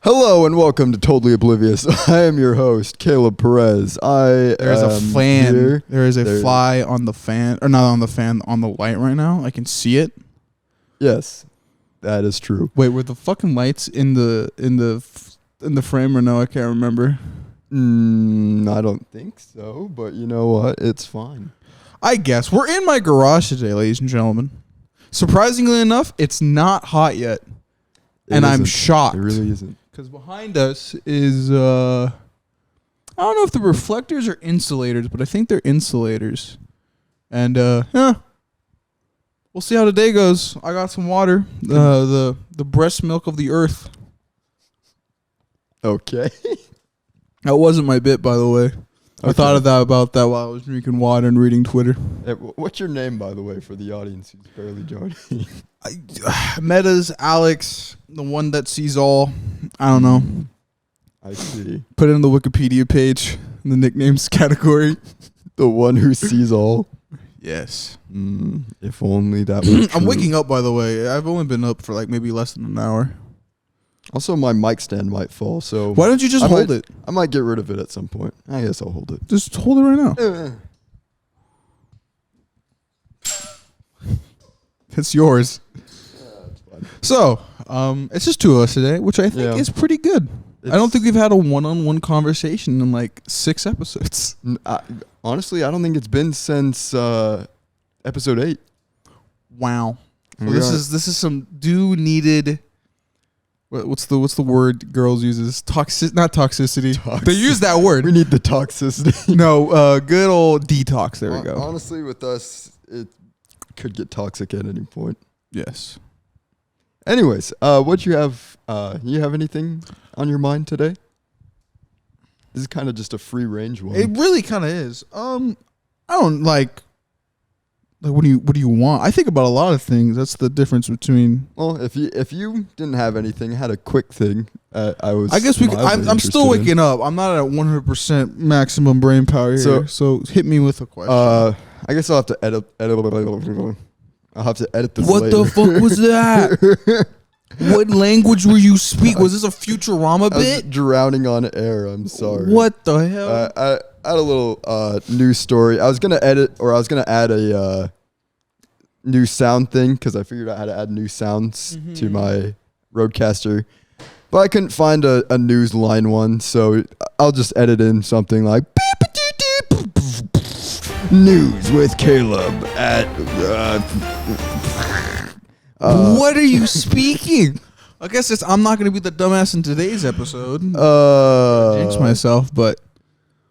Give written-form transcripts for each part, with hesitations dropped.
Hello and welcome to Totally Oblivious. I am your host, Caleb Perez. There's a fan. Here. There is a fly on the fan, or not on the fan, on the light right now. I can see it. Yes, that is true. Wait, were the fucking lights in the frame or no? I can't remember. I don't think so, but you know what? It's fine. I guess we're in my garage today, ladies and gentlemen. Surprisingly enough, it's not hot yet, I'm shocked. It really isn't. Because behind us is, I don't know if the reflectors are insulators, but I think they're insulators. And, we'll see how the day goes. I got some water, the breast milk of the earth. Okay. That wasn't my bit, by the way. Okay. I thought about that while I was drinking water and reading Twitter. Hey, what's your name, by the way, for the audience who's barely joining? Meta's Alex, the one that sees all. I don't know. I see. Put it in the Wikipedia page in the nicknames category. The one who sees all? Yes. If only that was I'm waking up, by the way. I've only been up for like maybe less than an hour. Also, my mic stand might fall, so... Why don't you just hold it? I might get rid of it at some point. I guess I'll hold it. Just hold it right now. It's yours. So, it's just two of us today, which I think is pretty good. I don't think we've had a one-on-one conversation in like 6 episodes. Honestly, I don't think it's been since episode 8. Wow. So this is some needed. What's the word girls uses? Not toxicity. They use that word. We need the toxicity. No, good old detox. There we go. Honestly, with us, it could get toxic at any point. Yes. Anyways, what you have? You have anything on your mind today? This is kind of just a free range one. It really kind of is. I don't like. What do you want? I think about a lot of things. That's the difference between. Well, if you didn't have anything, had a quick thing, I guess we. I'm still waking up. I'm not at 100% maximum brain power here. So hit me with a question. I guess I'll have to edit. I'll have to edit this. What later. the fuck was that? What language were you speaking? Was this a Futurama bit? I was drowning on air. I'm sorry. What the hell? I had a little news story. I was gonna add a new sound thing because I figured out how to add new sounds to my Rodecaster, but I couldn't find a news line one, so I'll just edit in something like news with Caleb at. What are you speaking? I guess I'm not going to be the dumbass in today's episode. Jinx myself, but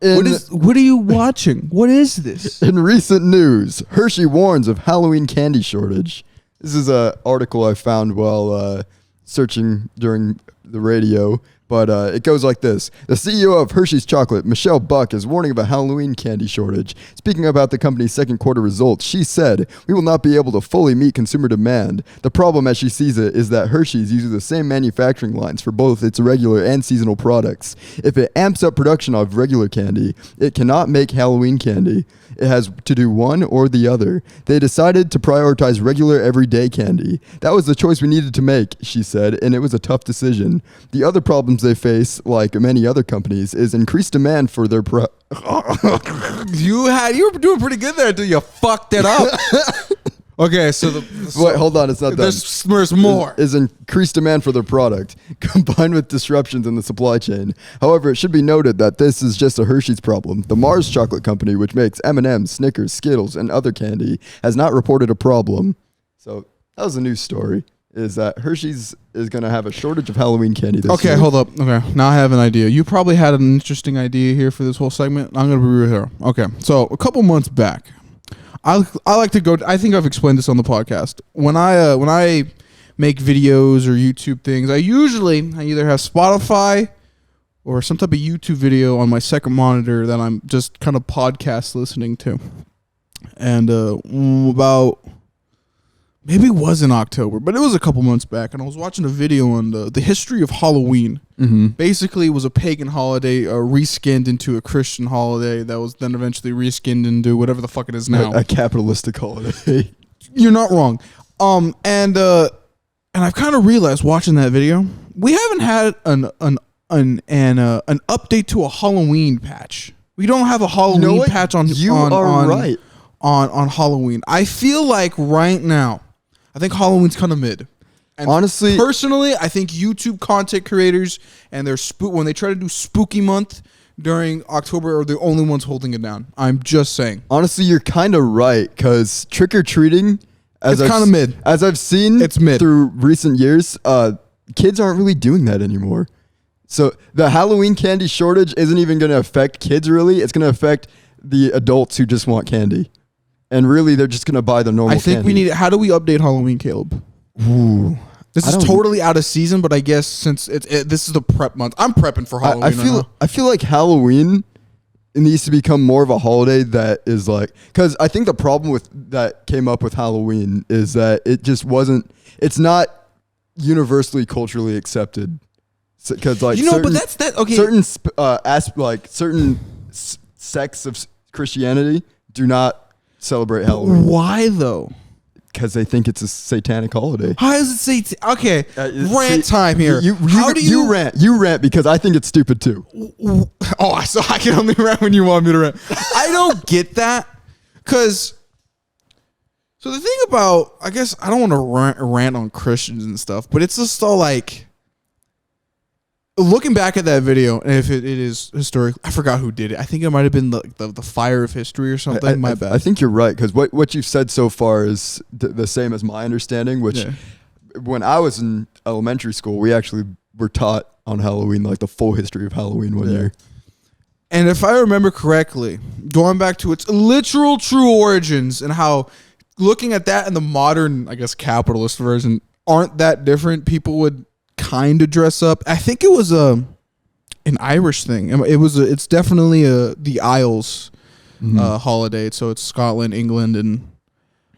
what are you watching? What is this? In recent news, Hershey warns of Halloween candy shortage. This is an article I found while searching during the radio. But it goes like this. The CEO of Hershey's Chocolate, Michelle Buck, is warning of a Halloween candy shortage. Speaking about the company's second quarter results, she said, "We will not be able to fully meet consumer demand. The problem, as she sees it, is that Hershey's uses the same manufacturing lines for both its regular and seasonal products. If it amps up production of regular candy, it cannot make Halloween candy. It has to do one or the other. They decided to prioritize regular everyday candy. That was the choice we needed to make," she said, and it was a tough decision. The other problems they face, like many other companies, is increased demand for their You were doing pretty good there until you fucked it up. Okay, wait, hold on, it's not done. There's more. Is increased demand for their product, combined with disruptions in the supply chain. However, it should be noted that this is just a Hershey's problem. The Mars Chocolate Company, which makes M&M's, Snickers, Skittles, and other candy, has not reported a problem. So that was a news story, is that Hershey's is going to have a shortage of Halloween candy this year. Okay, hold up. Okay, now I have an idea. You probably had an interesting idea here for this whole segment. I'm going to be real here. Okay, so a couple months back, I like to go. I think I've explained this on the podcast. When I make videos or YouTube things, I either have Spotify or some type of YouTube video on my second monitor that I'm just kind of podcast listening to. And about maybe it was in October, but it was a couple months back, and I was watching a video on the history of Halloween. Basically, it was a pagan holiday reskinned into a Christian holiday that was then eventually reskinned into whatever the fuck it is now. A capitalistic holiday. You're not wrong. And I've kind of realized watching that video we haven't had an update to a Halloween patch. We don't have a Halloween patch on right on Halloween. I feel like right now, I think Halloween's kind of mid. And honestly, personally, I think YouTube content creators and their when they try to do spooky month during October are the only ones holding it down. I'm just saying. Honestly, you're kind of right, because trick or treating, it's kind of mid. As I've seen, it's mid through recent years. Kids aren't really doing that anymore. So the Halloween candy shortage isn't even going to affect kids really. It's going to affect the adults who just want candy. And really, they're just going to buy the normal candy. I think we need... How do we update Halloween, Caleb? Ooh. This is totally out of season, but I guess since this is the prep month, I'm prepping for Halloween. I feel like Halloween needs to become more of a holiday that is like... Because I think the problem that came up with Halloween is that it just wasn't... It's not universally culturally accepted. Because like but that's that. Okay, certain certain sects of Christianity do not celebrate Halloween. Why though? Because they think it's a satanic holiday. How does it say? Okay, rant time here. You rant? You rant because I think it's stupid too. Oh, so I can only rant when you want me to rant. I don't get that. Because so the thing about, I guess I don't want to rant on Christians and stuff, but it's just all like. Looking back at that video, and if it is historic, I forgot who did it. I think it might have been the Fire of History or something. My bad. I think you're right, because what you've said so far is the same as my understanding, which when I was in elementary school, we actually were taught on Halloween, like the full history of Halloween one year. And if I remember correctly, going back to its literal true origins and how looking at that and the modern, I guess, capitalist version aren't that different, people would kind of dress up. I think it was an Irish thing. It's definitely the Isles holiday. So it's Scotland, England, and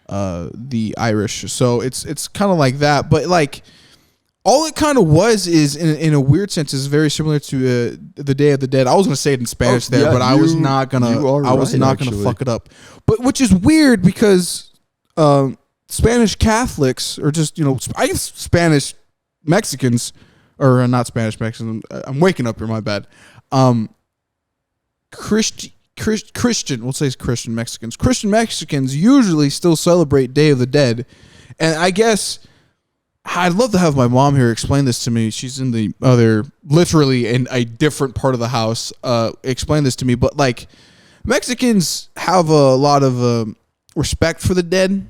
the Irish. So it's kind of like that. But like all it kind of was is in a weird sense is very similar to the Day of the Dead. I was gonna say it in Spanish but I was not gonna fuck it up. But which is weird because Spanish Catholics or just I guess Spanish Mexicans, or not Spanish Mexicans. I'm waking up here. My bad. Christian. We'll say Christian Mexicans. Christian Mexicans usually still celebrate Day of the Dead, and I guess I'd love to have my mom here explain this to me. She's literally in a different part of the house. Explain this to me, but like Mexicans have a lot of respect for the dead.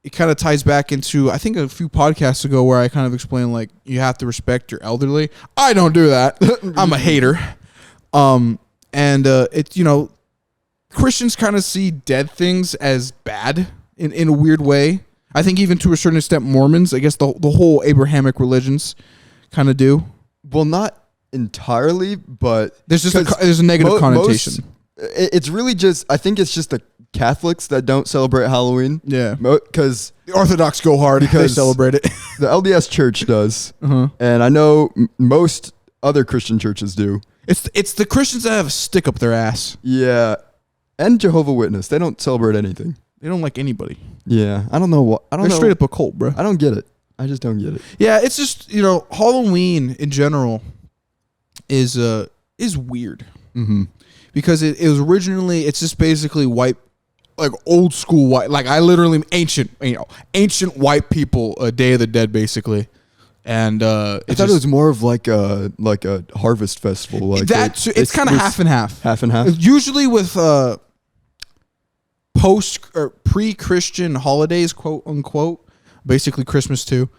It kind of ties back into, I think, a few podcasts ago where I kind of explained, like, you have to respect your elderly. I don't do that. I'm a hater. Christians kind of see dead things as bad in a weird way. I think even to a certain extent, Mormons, I guess the whole Abrahamic religions kind of do. Well, not entirely, but... There's a negative connotation. It's really just, I think it's just the Catholics that don't celebrate Halloween. Yeah. Because the Orthodox go hard because they celebrate it. The LDS Church does. And I know most other Christian churches do. It's the Christians that have a stick up their ass. Yeah. And Jehovah's Witness. They don't celebrate anything. They don't like anybody. Yeah. I don't know what. They're straight up a cult, bro. I don't get it. I just don't get it. Yeah, it's just, Halloween in general is weird. Mm-hmm. Because it was originally, it's just basically white, like old school white, like I literally ancient white people, Day of the Dead basically, and I thought it was more of like a harvest festival, like that. It's kind of half and half. Half and half. Usually with post or pre-Christian holidays, quote unquote, basically Christmas too,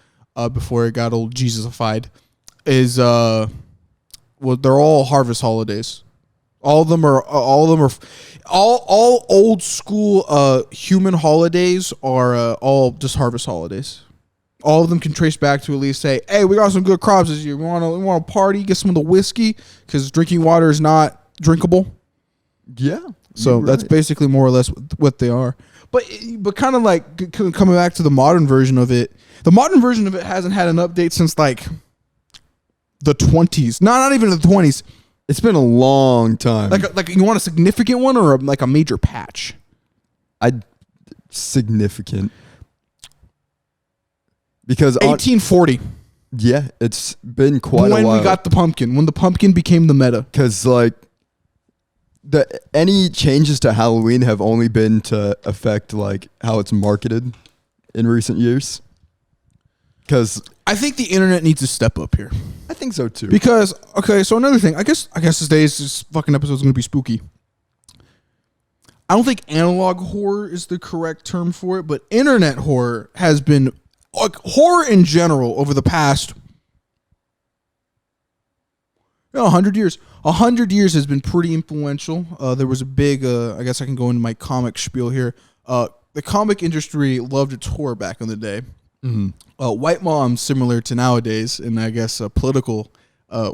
before it got old Jesusified, is they're all harvest holidays. All old school human holidays are all just harvest holidays. All of them can trace back to at least say, hey, we got some good crops this year. We want to party, get some of the whiskey because drinking water is not drinkable. Yeah. So that's basically more or less what they are. But kind of like coming back to the modern version of it, the modern version of it hasn't had an update since like the 20s. No, not even the 20s. It's been a long time. Like you want a significant one or like a major patch? Significant. Because 1840. Yeah, it's been quite a while. When we got the pumpkin, when the pumpkin became the meta. Because, like, any changes to Halloween have only been to affect, like, how it's marketed in recent years. Because I think the internet needs to step up here. I think so, too. Because, okay, so another thing. I guess this fucking episode is going to be spooky. I don't think analog horror is the correct term for it, but internet horror has been, like, horror in general over the past 100 years. 100 years has been pretty influential. There was a big, I guess I can go into my comic spiel here. The comic industry loved its horror back in the day. Mm-hmm. White moms, similar to nowadays, and I guess political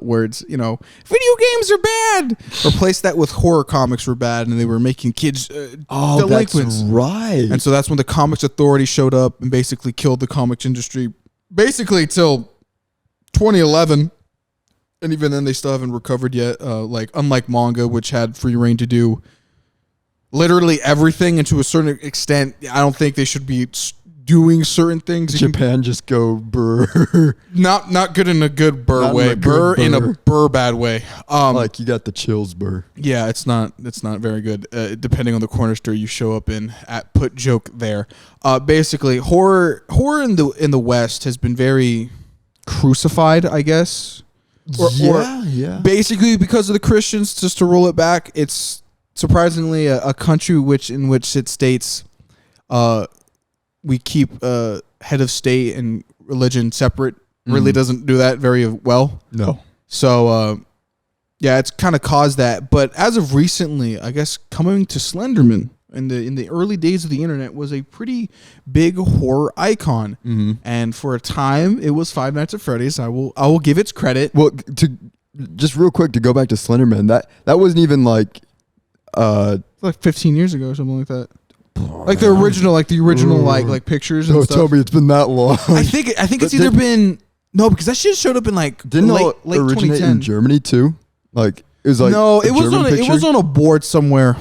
words, video games are bad. Replaced that with horror comics were bad, and they were making kids delinquents. That's right. And so that's when the Comics Authority showed up and basically killed the comics industry, basically till 2011. And even then, they still haven't recovered yet. Unlike manga, which had free reign to do literally everything, and to a certain extent, I don't think they should be doing certain things. Japan just go burr. Not good in a good burr way. Burr in a burr bad way. Like you got the chills burr. Yeah, it's not very good. Depending on the corner store you show up in, at put joke there. Basically, horror in the West has been very crucified, I guess. Yeah. Basically, because of the Christians, just to roll it back, it's surprisingly a country in which it states we keep head of state and religion separate. Really doesn't do that very well. No. So, it's kind of caused that. But as of recently, I guess coming to Slenderman in the early days of the internet was a pretty big horror icon. Mm-hmm. And for a time, it was Five Nights at Freddy's. I will give its credit. Well, just real quick to go back to Slenderman, that wasn't even like 15 years ago or something like that. Like the original like pictures and stuff. Tell me it's been that long. I think it's either been because that shit showed up in like didn't late originate 2010 in Germany too. Like it was like it was on a board somewhere.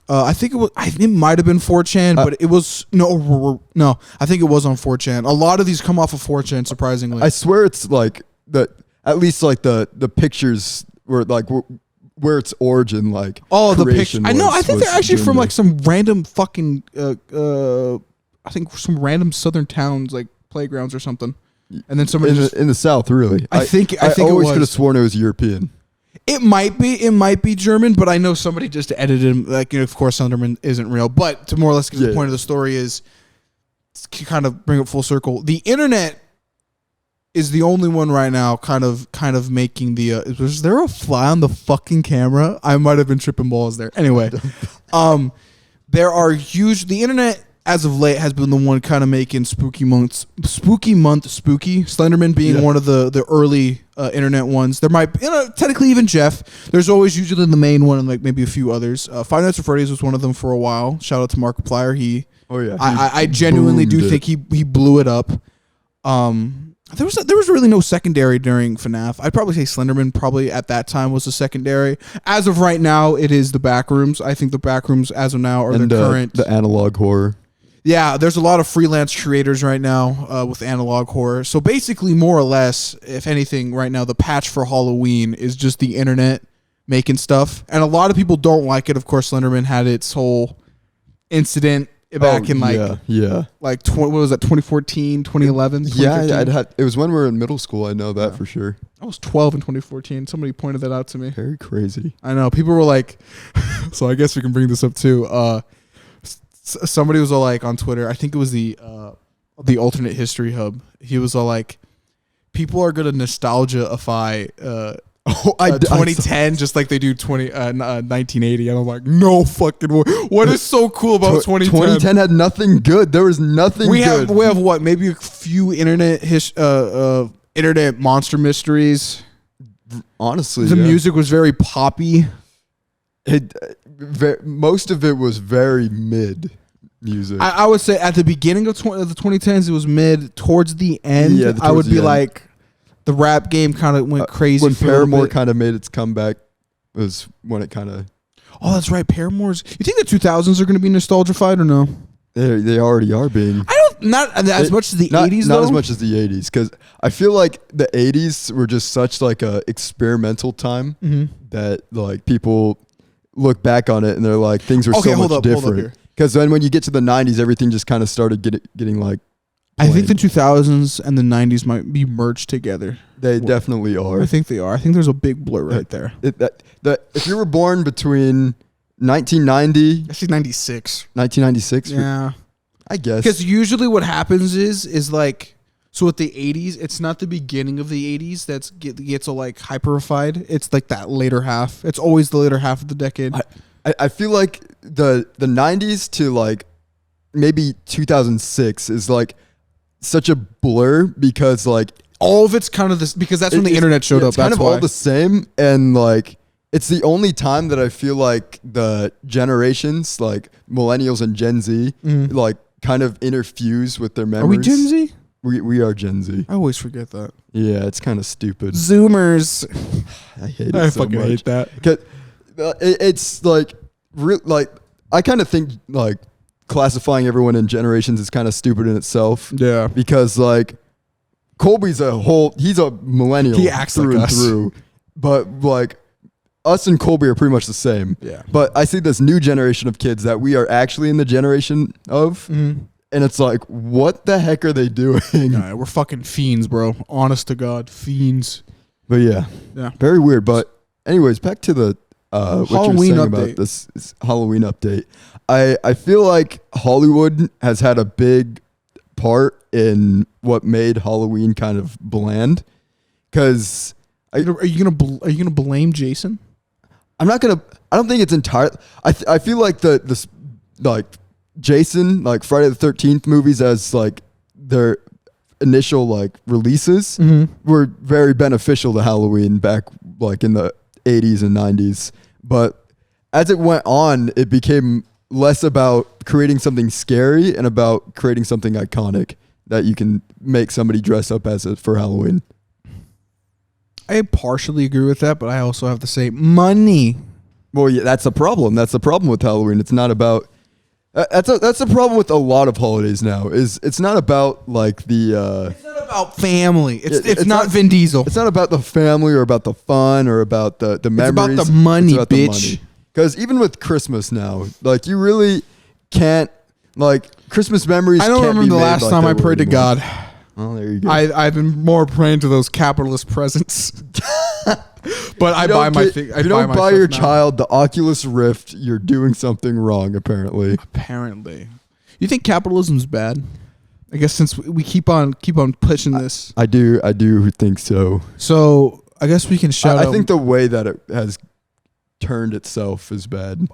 I think it might have been 4chan, but it was no. I think it was on 4chan. A lot of these come off of 4chan, surprisingly. I swear it's like at least like the pictures were like where its origin like the picture. I know. I think they're actually Germany. from like some random fucking I think some random southern towns like playgrounds or something. And then somebody in the South, really. I think I always could have sworn it was European. It might be German, but I know somebody just edited him. Like, of course, Sunderman isn't real. But to more or less get the point of the story is to kind of bring it full circle. The internet is the only one right now kind of making the. Was there a fly on the fucking camera? I might have been tripping balls there. Anyway, there are huge. The internet, as of late, has been the one kind of making spooky month spooky. Slenderman being one of the early internet ones. There might technically even Jeff. There's always usually the main one and like maybe a few others. Five Nights at Freddy's was one of them for a while. Shout out to Markiplier. I genuinely do think he blew it up. There was really no secondary during FNAF. I'd probably say Slenderman probably at that time was the secondary. As of right now, it is the Backrooms. I think the Backrooms as of now are the current. The analog horror. Yeah, there's a lot of freelance creators right now with analog horror. So basically, more or less, if anything, right now, the patch for Halloween is just the internet making stuff. And a lot of people don't like it. Of course, Slenderman had its whole incident back in like what was that, 2014, 2011? Yeah, it was when we were in middle school. I know that for sure. I was 12 in 2014. Somebody pointed that out to me. Very crazy. I know. People were like, so I guess we can bring this up too. Somebody was all like on Twitter, I think it was the alternate history hub. He was all like, people are gonna nostalgiaify 2010 just like they do 1980. And I'm like, no fucking way. What is so cool about 2010? 2010 had nothing good. There was nothing good. We have what? Maybe a few internet monster mysteries. Honestly, the music was very poppy. Most of it was very mid music. I would say at the beginning of the 2010s, it was mid. Towards the end, I would be like, the rap game kind of went crazy. When Paramore kind of made its comeback was when it kind of... Oh, that's right. Paramore's... You think the 2000s are going to be nostalgified or no? They already are being. not as much as the 80s not though. as much as the 80s, because I feel like the 80s were just such like a experimental time that like people look back on it and they're like things were so much different. Because then when you get to the 90s, everything just kind of started getting like. I think the 2000s and the 90s might be merged together. They definitely are. I think they are. I think there's a big blur right there. If you were born between 1990, I think 96. 1996. Yeah, I guess. Because usually what happens is like, so with the 80s, it's not the beginning of the 80s that's gets so like hyperified. It's like that later half. It's always the later half of the decade. I feel like the 90s to like maybe 2006 is like such a blur because like all of it's kind of this because that's when the internet showed up. It's kind of all the same, and like it's the only time that I feel like the generations like millennials and Gen Z like kind of interfuse with their memories. Are we Gen Z? We are Gen Z. I always forget that. Yeah, it's kind of stupid. Zoomers. I hate it so much. I fucking hate that. It's like like I kind of think like classifying everyone in generations is kind of stupid in itself. Yeah. Because like Colby's he's a millennial. He acts through like and us. through. But like us and Colby are pretty much the same. Yeah. But I see this new generation of kids that we are actually in the generation of. And it's like, what the heck are they doing? Nah, we're fucking fiends, bro. Honest to God, fiends. But yeah. Very weird. But anyways, back to the what Halloween you're saying update. about this Halloween update. I feel like Hollywood has had a big part in what made Halloween kind of bland. Because are you gonna blame Jason? I'm not gonna. I don't think it's entirely. I feel like this like Jason, like Friday the 13th movies as like their initial like releases were very beneficial to Halloween back like in the 80s and 90s. But as it went on, it became less about creating something scary and about creating something iconic that you can make somebody dress up as it for Halloween. I partially agree with that, but I also have to say money. Well, yeah, that's a problem. That's the problem with Halloween. It's not about. That's a problem with a lot of holidays now. It's not about like the. It's not about family. It's not Vin Diesel. It's not about the family or about the fun or about the memories. It's about the money, bitch. Because even with Christmas now, like you really can't like Christmas memories. I don't remember the last time I prayed to God. Well, there you go. I've been more praying to those capitalist presents. But I buy my. If you don't buy your child the Oculus Rift, you're doing something wrong. Apparently. You think capitalism's bad? I guess since we keep on pushing this. I do think so. So I guess we can shout out. I think the way that it has turned itself is bad.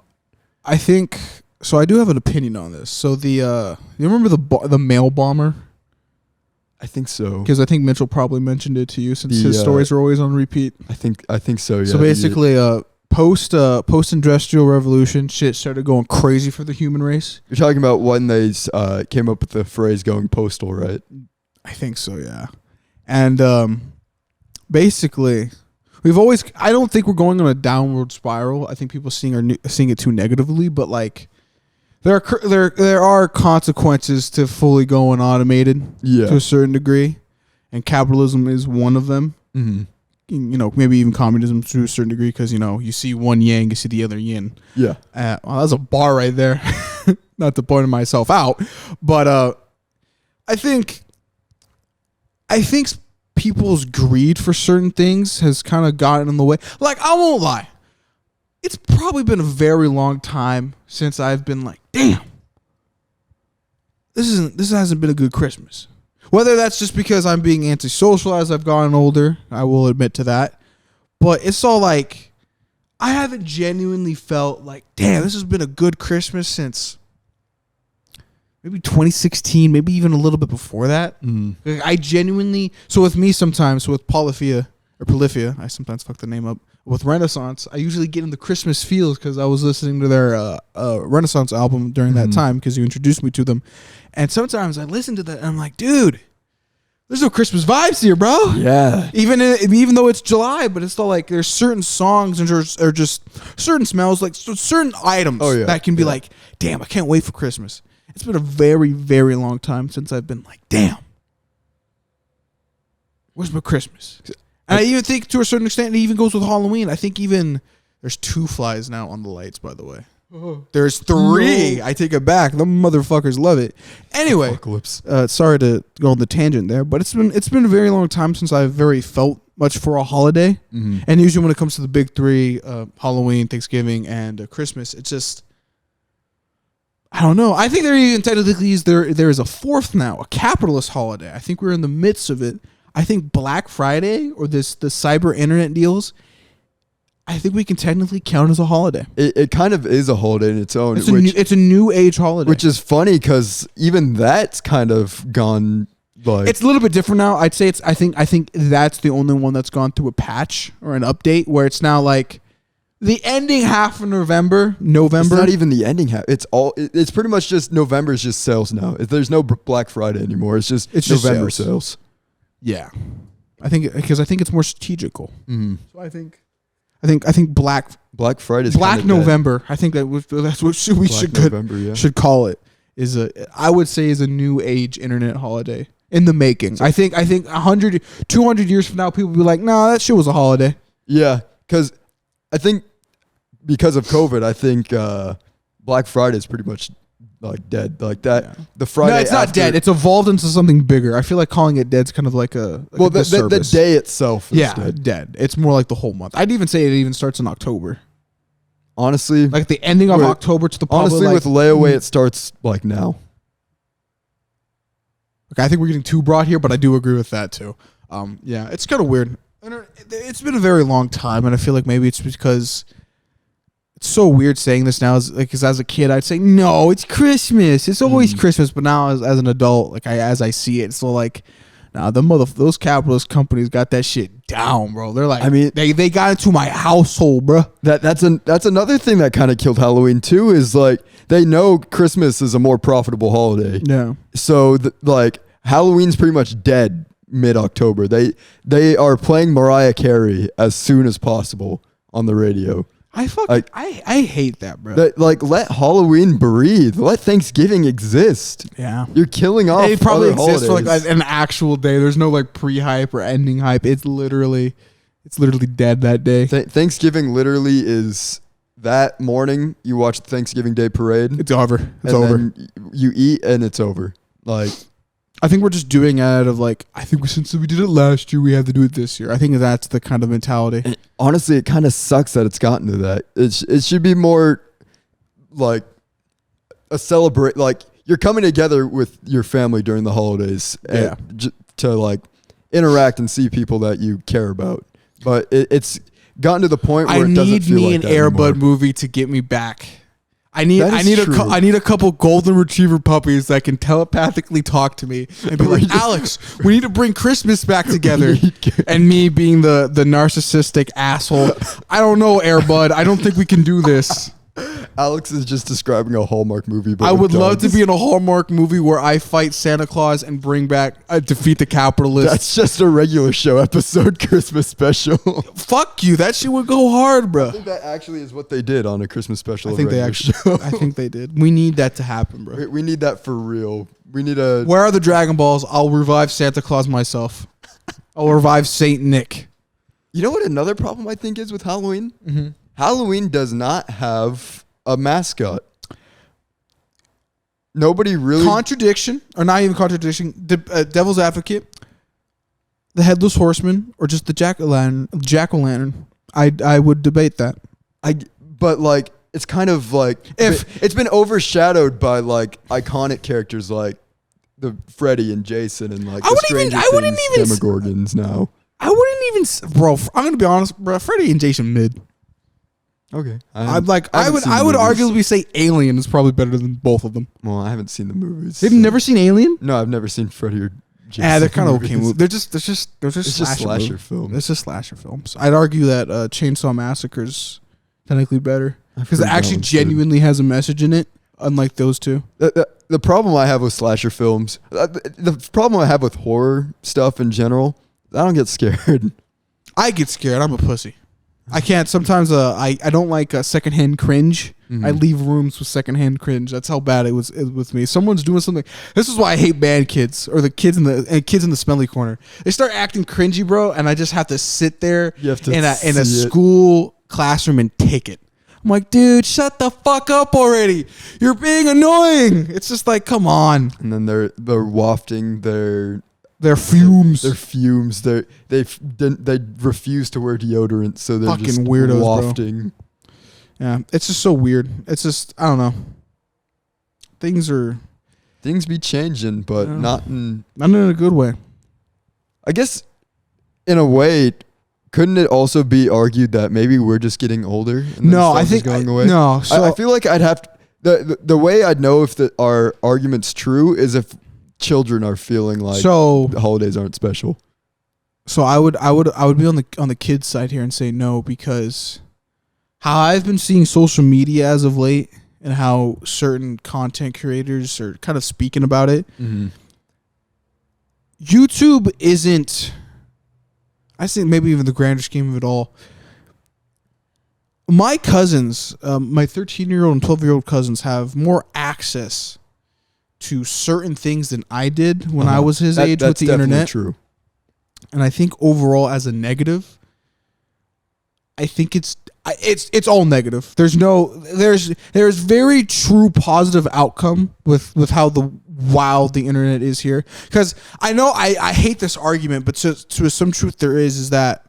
I think so. I do have an opinion on this. So you remember the mail bomber? I think so. Because I think Mitchell probably mentioned it to you since his stories are always on repeat. I think so, yeah. So basically, post-industrial revolution, shit started going crazy for the human race. You're talking about when they came up with the phrase going postal, right? I think so, yeah. And basically, I don't think we're going on a downward spiral. I think people seeing it too negatively, but like there are consequences to fully going automated to a certain degree, and capitalism is one of them. Mm-hmm. You know, maybe even communism to a certain degree, because you know you see one yang, you see the other yin. Yeah. Well, that's a bar right there. Not to point myself out, but I think people's greed for certain things has kind of gotten in the way. Like, I won't lie. It's probably been a very long time since I've been like, damn, this hasn't been a good Christmas. Whether that's just because I'm being antisocial as I've gotten older, I will admit to that. But it's all like, I haven't genuinely felt like, damn, this has been a good Christmas since maybe 2016, maybe even a little bit before that. Like, I genuinely, so with me sometimes, so with Polyphia, I sometimes fuck the name up. With Renaissance, I usually get in the Christmas feels because I was listening to their Renaissance album during that time because you introduced me to them. And sometimes I listen to that and I'm like, dude, there's no Christmas vibes here, bro. Yeah. Even though it's July, but it's still like there's certain songs and or just certain smells, like certain items that can be like, damn, I can't wait for Christmas. It's been a very, very long time since I've been like, damn, where's my Christmas? And I even think to a certain extent it even goes with Halloween. I think even there's 2 flies now on the lights, by the way. There's 3. I take it back. The motherfuckers love it. Anyway, Apocalypse. sorry to go on the tangent there, but it's been a very long time since I've very felt much for a holiday. Mm-hmm. And usually when it comes to the big 3, Halloween, Thanksgiving, and Christmas, it's just, I don't know. I think there even technically there is a 4th now, a capitalist holiday. I think we're in the midst of it. I think Black Friday or the cyber internet deals, I think we can technically count as a holiday. It kind of is a holiday in its own. It's a new age holiday. Which is funny because even that's kind of gone like... It's a little bit different now. I'd say I think that's the only one that's gone through a patch or an update where it's now like the ending half of November. It's not even the ending half. It's pretty much just November's just sales now. There's no Black Friday anymore. It's just November sales. Yeah. I think it's more strategical. Mm-hmm. So I think Black Friday is Black November. I think that's what we should call it. I would say is a new age internet holiday in the making. I think 100, 200 years from now, people will be like, nah, that shit was a holiday. Yeah, because I think because of COVID, I think Black Friday is pretty much like dead. Like that, yeah. The Friday. No, it's not dead. It's evolved into something bigger. I feel like calling it dead's kind of like the day itself is dead. It's more like the whole month. I'd even say it even starts in October. Honestly, like the ending of October to the public. Honestly, with layaway, it starts like now. Okay, I think we're getting too broad here, but I do agree with that too. Yeah, it's kind of weird. It's been a very long time, and I feel like maybe it's because it's so weird saying this now. Because as a kid, I'd say no, it's Christmas. It's always Christmas. But now, as an adult, like as I see it, it's so like, nah, those capitalist companies got that shit down, bro. They're like, I mean, they got into my household, bro. That's another thing that kind of killed Halloween too. Is like they know Christmas is a more profitable holiday. Yeah. So like Halloween's pretty much dead mid-October. They are playing Mariah Carey as soon as possible on the radio. I hate that, bro. Let Halloween breathe. Let Thanksgiving exist. Yeah. You're killing off It probably other exists holidays. for like an actual day. There's no like pre-hype or ending hype. It's literally dead that day. Thanksgiving literally is that morning you watch the Thanksgiving Day parade. It's over. It's over. Then you eat and it's over. Like I think we're just doing it out of like, I think since we did it last year, we have to do it this year. I think that's the kind of mentality. And honestly, it kind of sucks that it's gotten to that. It should be more like a celebrate. Like you're coming together with your family during the holidays to like interact and see people that you care about. But it's gotten to the point where it doesn't feel like that I need me an Air anymore. Bud movie to get me back. I need true. I need a couple golden retriever puppies that can telepathically talk to me and be like, Alex, we need to bring Christmas back together. And me being the narcissistic asshole. I don't know, Air Bud. I don't think we can do this. Alex is just describing a Hallmark movie. But I would love to be in a Hallmark movie where I fight Santa Claus and bring back defeat the capitalists. That's just a regular show episode Christmas special. Fuck you. That shit would go hard, bro. I think that actually is what they did on a Christmas special. I think they did. We need that to happen, bro. We need that for real. We need a... Where are the Dragon Balls? I'll revive Santa Claus myself. I'll revive Saint Nick. You know what another problem I think is with Halloween? Mm-hmm. Halloween does not have a mascot. Nobody really... Contradiction, or not even contradiction, Devil's Advocate, the Headless Horseman, or just the Jack-o'-lantern. I would debate that. But like, it's kind of like... It's been overshadowed by like iconic characters like the Freddy and Jason and like the Stranger Things Demogorgons now. I wouldn't even... Bro, I'm going to be honest, bro. Freddy and Jason mid. Okay. I would arguably say Alien is probably better than both of them. Well, I haven't seen the movies. They've never seen Alien? No, I've never seen Freddy or Jason. Yeah, they're kind of okay movies. They're just slasher films. It's just slasher films. I'd argue that Chainsaw Massacre's technically better because it actually genuinely has a message in it, unlike those two. The problem I have with slasher films, the problem I have with horror stuff in general, I don't get scared. I get scared. I'm a pussy. I can't. Sometimes I don't like secondhand cringe. I leave rooms with secondhand cringe. That's how bad it was with me. Someone's doing something. This is why I hate bad kids or the kids in the smelly corner. They start acting cringy, bro, and I just have to sit there in a school classroom and take it. I'm like, dude, shut the fuck up already. You're being annoying. It's just like, come on. And then they're wafting their fumes. Their fumes. They refuse to wear deodorant, so they're fucking just weirdos, wafting. Bro. Yeah, it's just so weird. It's just, I don't know. Things be changing, but not in a good way. I guess in a way, couldn't it also be argued that maybe we're just getting older? And no, I think going away? No. So I feel like I'd have to, the way I'd know if our argument's true is if children are feeling like the holidays aren't special. So I would be on the kids' side here and say no, because how I've been seeing social media as of late and how certain content creators are kind of speaking about it. Mm-hmm. YouTube isn't, I think maybe even the grander scheme of it all. My cousins, my 13-year-old and 12-year-old cousins have more access to certain things than I did when I was his age with the internet. That's true. And I think overall as a negative, I think it's all negative. There's very true positive outcome with how wild the internet is here. Because I know I hate this argument, but to some truth there is that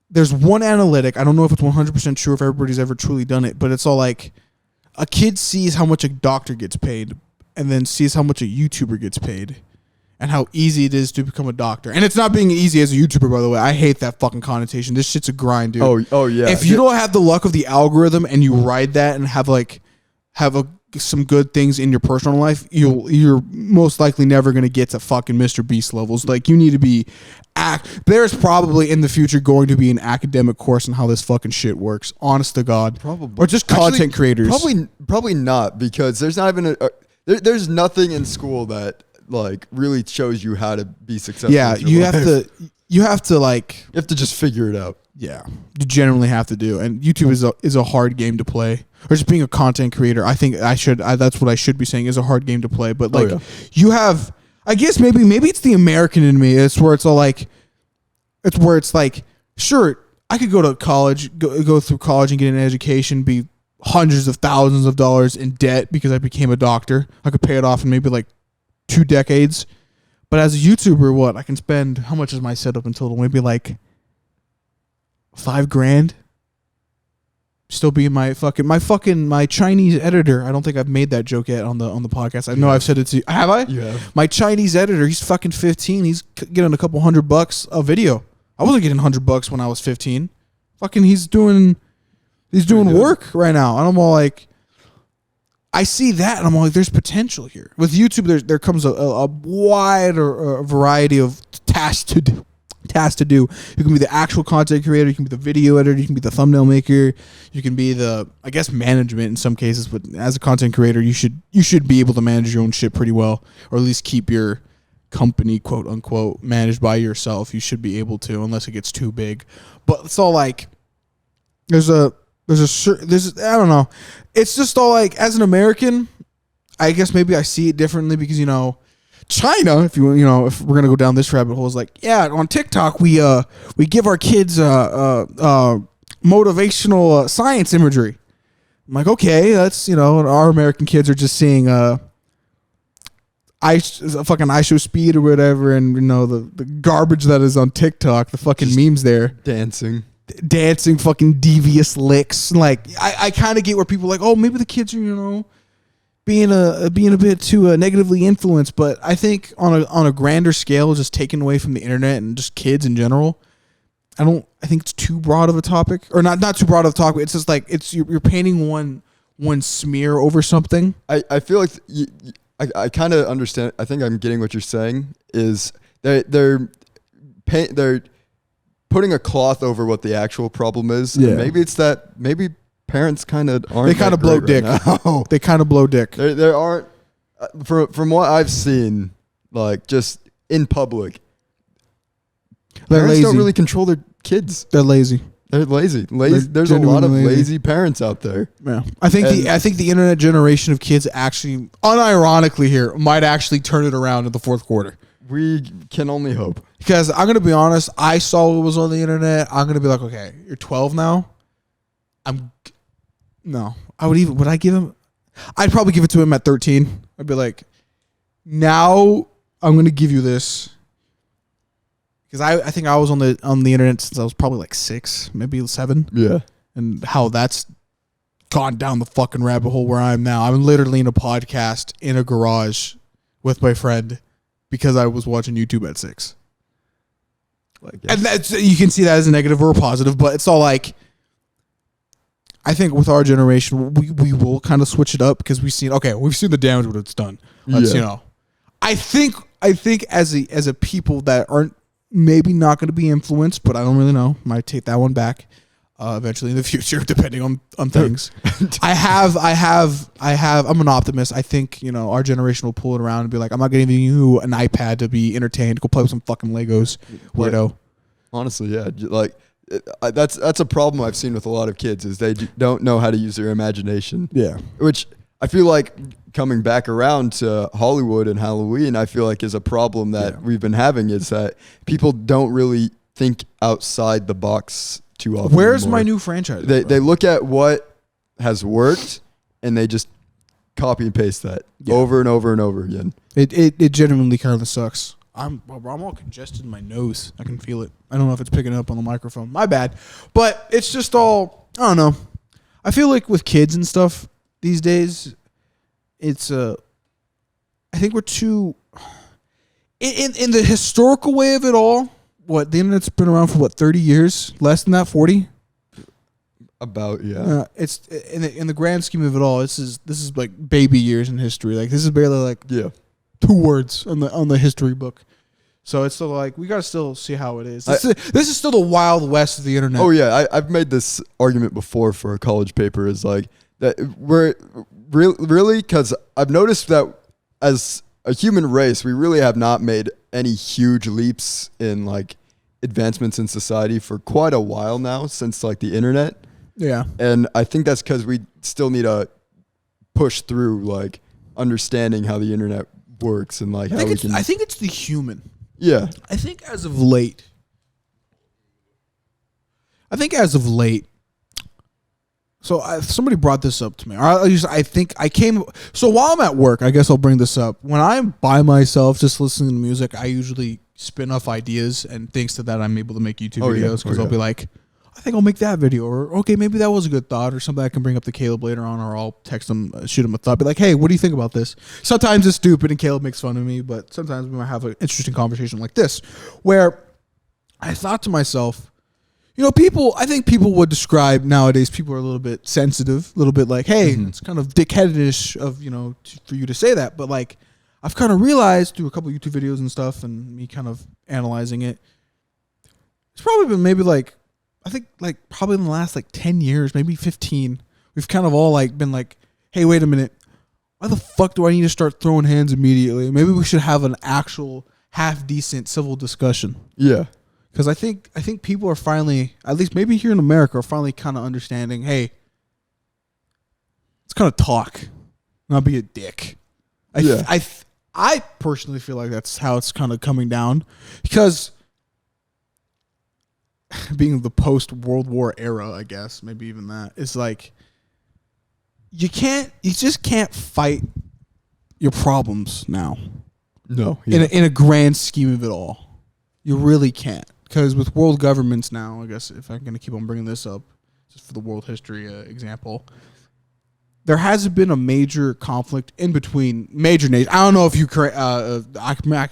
there's one analytic. I don't know if it's 100% true, if everybody's ever truly done it, but it's all like a kid sees how much a doctor gets paid and then sees how much a YouTuber gets paid and how easy it is to become a doctor. And it's not being easy as a YouTuber, by the way. I hate that fucking connotation. This shit's a grind, dude. Oh yeah. If you don't have the luck of the algorithm and you ride that and have some good things in your personal life, you're most likely never going to get to fucking Mr. Beast levels. Like, you need to be there's probably in the future going to be an academic course on how this fucking shit works. Honest to God. Probably. Or just content creators. Probably not, because there's not even there's nothing in school that like really shows you how to be successful. Yeah, you have to just figure it out. Yeah, you generally have to do. And YouTube is a hard game to play. Or just being a content creator, I think that's what I should be saying, is a hard game to play. But like, you have, I guess maybe it's the American in me. It's where it's like, sure, I could go to college, go through college and get an education, be hundreds of thousands of dollars in debt because I became a doctor. I could pay it off in maybe like 2 decades. But as a YouTuber, I can spend, how much is my setup in total? Maybe like $5,000. Still being my Chinese editor. I don't think I've made that joke yet on the podcast. I know I've said it to you. Have I? You have. My Chinese editor, he's fucking 15. He's getting a couple $100 a video. I wasn't getting $100 when I was 15. Fucking he's doing work right now. And I'm all like, I see that and I'm all like, there's potential here. With YouTube, there comes a wide variety of tasks to do. You can be the actual content creator, you can be the video editor, you can be the thumbnail maker, you can be the, I guess, management in some cases. But as a content creator, you should be able to manage your own shit pretty well, or at least keep your company, quote unquote, managed by yourself. You should be able to, unless it gets too big. But it's all like, there's I don't know. It's just all like, as an American, I guess maybe I see it differently because, China, if we're gonna go down this rabbit hole, is like, yeah, on TikTok we give our kids motivational science imagery. I'm like, okay, that's our American kids are just seeing I show speed or whatever, and the garbage that is on TikTok, the fucking just memes there, dancing fucking devious licks. Like, I kind of get where people are like, oh, maybe the kids are being a bit too negatively influenced, but I think on a grander scale, just taken away from the internet and just kids in general, I think it's too broad of a topic, or not too broad of a topic. It's just like you're painting one smear over something. I feel like I kind of understand. I think I'm getting what you're saying. Is they're putting a cloth over what the actual problem is. Yeah. And maybe it's that parents kind of aren't. They kind of blow dick. Right. They kind of blow dick. There aren't, from what I've seen, like just in public, they're parents lazy. Don't really control their kids. They're lazy. They're lazy. There's a lot of lazy parents out there. Yeah, I think the internet generation of kids actually, unironically here, might actually turn it around in the fourth quarter. We can only hope. Because I'm gonna be honest, I saw what was on the internet. I'm gonna be like, okay, you're 12 now. Would I give him? I'd probably give it to him at 13. I'd be like, now I'm gonna give you this. Because I think I was on the internet since I was probably like 6, maybe 7. Yeah. And how that's gone down the fucking rabbit hole where I am now. I'm literally in a podcast in a garage with my friend because I was watching YouTube at 6. And that's, you can see that as a negative or a positive, but it's all like, I think with our generation, we will kind of switch it up because we've seen the damage what it's done. Let's, I think as a people that aren't maybe not going to be influenced, but I don't really know. Might take that one back eventually in the future, depending on things. I'm an optimist. I think, our generation will pull it around and be like, I'm not giving you an iPad to be entertained. Go play with some fucking Legos, weirdo. Honestly, yeah. Like, that's a problem I've seen with a lot of kids is they don't know how to use their imagination. Yeah. Which I feel like coming back around to Hollywood and Halloween, I feel like is a problem that we've been having is that people don't really think outside the box too often. Where's my new franchise? They look at what has worked and they just copy and paste that over and over and over again. It genuinely kind of sucks. I'm all congested in my nose. I can feel it. I don't know if it's picking up on the microphone. My bad. But it's just all, I don't know. I feel like with kids and stuff these days, it's I think we're too in the historical way of it all. What, the internet's been around for 30 years? Less than that, 40? About, yeah. It's in the grand scheme of it all. This is like baby years in history. Like this is barely like 2 words on the history book. So it's still like we gotta still see how it is. This is still the wild west of the internet. Oh yeah, I've made this argument before for a college paper. Is like that we're really because I've noticed that as a human race, we really have not made any huge leaps in like advancements in society for quite a while now since like the internet. Yeah, and I think that's because we still need to push through like understanding how the internet works and like how we can. I think it's the human. Yeah, I think as of late. So somebody brought this up to me. I think I came. So while I'm at work, I guess I'll bring this up. When I'm by myself, just listening to music, I usually spin off ideas and thanks to that I'm able to make YouTube videos because I'll be like, I think I'll make that video, or okay, maybe that was a good thought, or something I can bring up to Caleb later on, or I'll text him, shoot him a thought, be like, hey, what do you think about this? Sometimes it's stupid and Caleb makes fun of me, but sometimes we might have an interesting conversation like this, where I thought to myself, I think people would describe nowadays, people are a little bit sensitive, a little bit like, hey, it's kind of dickheadish of, for you to say that, but like, I've kind of realized through a couple YouTube videos and stuff and me kind of analyzing it, it's probably been maybe like, I think like probably in the last like 10 years, maybe 15, we've kind of all like been like, hey, wait a minute. Why the fuck do I need to start throwing hands immediately? Maybe we should have an actual half decent civil discussion. Yeah. Because I think people are finally, at least maybe here in America, are finally kind of understanding, hey, let's kind of talk, not be a dick. I personally feel like that's how it's kind of coming down because being the post-World War era, I guess, maybe even that, it's like you just can't fight your problems now. No. Yeah. In a grand scheme of it all. You really can't. Because with world governments now, I guess if I'm going to keep on bringing this up, just for the world history example, there hasn't been a major conflict in between major nations. I don't know if you I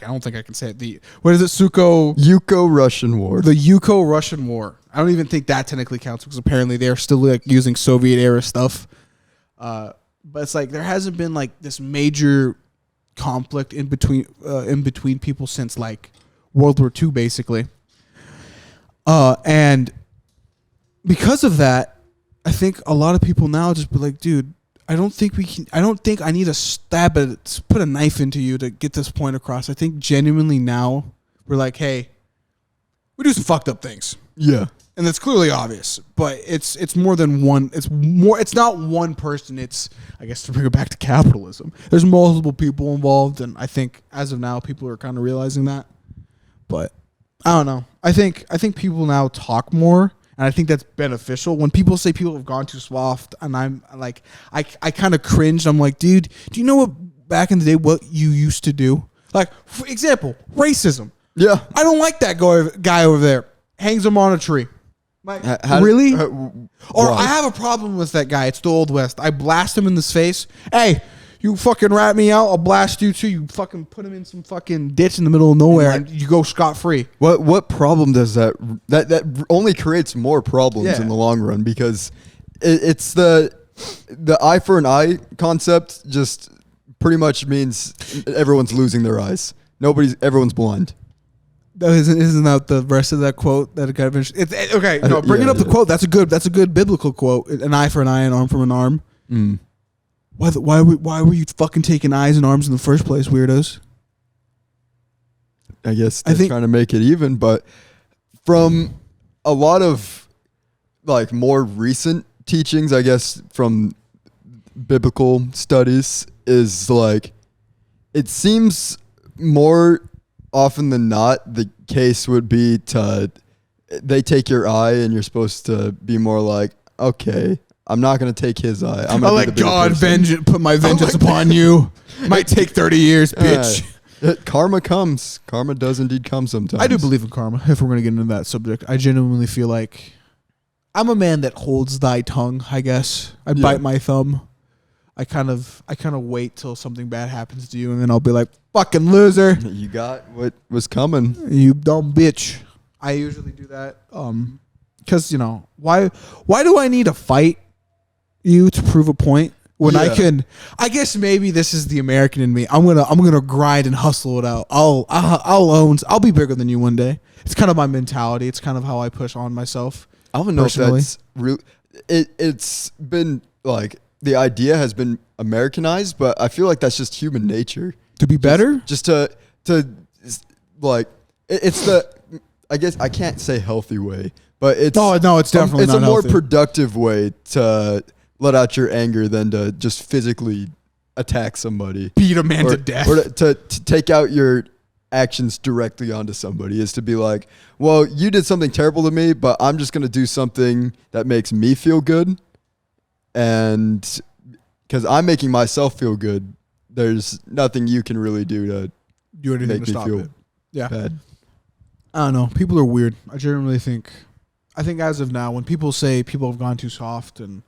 don't think I can say it. What is it? Yuko-Russian War. The Yuko-Russian War. I don't even think that technically counts because apparently they're still like using Soviet era stuff. But it's like there hasn't been like this major conflict in between people since like World War II, basically. And because of that, I think a lot of people now just be like, dude, I don't think I need to put a knife into you to get this point across. I think genuinely now we're like, hey, we do some fucked up things. Yeah. and it's clearly obvious, but it's more than one. It's not one person. It's, I guess, to bring it back to capitalism. There's multiple people involved, and I think as of now, people are kind of realizing that. But I don't know. I think people now talk more, and I think that's beneficial. When people say people have gone too soft, and I'm like, I kind of cringe. I'm like, dude, do you know what back in the day what you used to do? Like, for example, racism. Yeah. I don't like that guy over there. Hangs him on a tree. Like, really? Or I have a problem with that guy. It's the Old West. I blast him in his face. Hey, you fucking rat me out, I'll blast you too. You fucking put him in some fucking ditch in the middle of nowhere and you go scot-free. What problem does that only creates more problems in the long run, because it's the eye for an eye concept just pretty much means everyone's losing their eyes. Everyone's blind. Isn't that the rest of that quote that got mentioned? Okay, no, bringing up the quote. That's a good biblical quote. An eye for an eye, an arm for an arm. Mm. Why were you fucking taking eyes and arms in the first place, weirdos? I guess they're trying to make it even, but from a lot of like more recent teachings, I guess, from biblical studies, is like, it seems more often than not the case would be they take your eye and you're supposed to be more like, okay, I'm not going to take his eye. I'm gonna let God put my vengeance upon you. Might take 30 years, bitch. Karma comes. Karma does indeed come sometimes. I do believe in karma, if we're going to get into that subject. I genuinely feel like I'm a man that holds thy tongue, I guess. I bite my thumb. I kind of wait till something bad happens to you, and then I'll be like, fucking loser. You got what was coming. You dumb bitch. I usually do that. Because, why do I need to fight you to prove a point when I can? I guess maybe this is the American in me. I'm gonna grind and hustle it out. I'll be bigger than you one day. It's kind of my mentality. It's kind of how I push on myself. I don't know if that's real. It's been like, the idea has been Americanized, but I feel like that's just human nature. To be better? Just to like, it's the, I guess I can't say healthy way, but it's... No, it's definitely it's not a more healthy. Productive way to let out your anger than to just physically attack somebody. Beat a man to death. Or to take out your actions directly onto somebody, is to be like, well, you did something terrible to me, but I'm just going to do something that makes me feel good. And because I'm making myself feel good, there's nothing you can really do to do anything make to me stop feel it. Yeah. bad. I don't know. People are weird. I genuinely think as of now, when people say people have gone too soft, and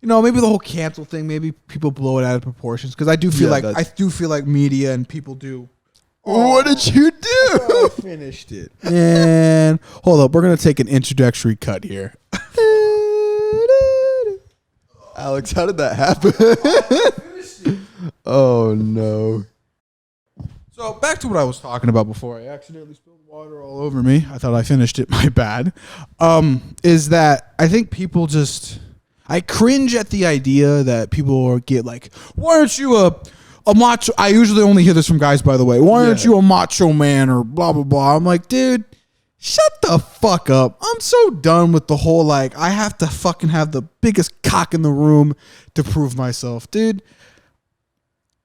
maybe the whole cancel thing, maybe people blow it out of proportions, because I do feel like media and people do. What did you do? I finished it. And hold up, we're gonna take an introductory cut here. Alex, how did that happen? Oh no. So back to what I was talking about before. I accidentally spilled water all over me. I thought I finished it. My bad. Is that I think people I cringe at the idea that people get like, why aren't you a macho? I usually only hear this from guys, by the way. Why aren't you a macho man, or blah, blah, blah. I'm like, dude, shut the fuck up. I'm so done with the whole, like, I have to fucking have the biggest cock in the room to prove myself. Dude,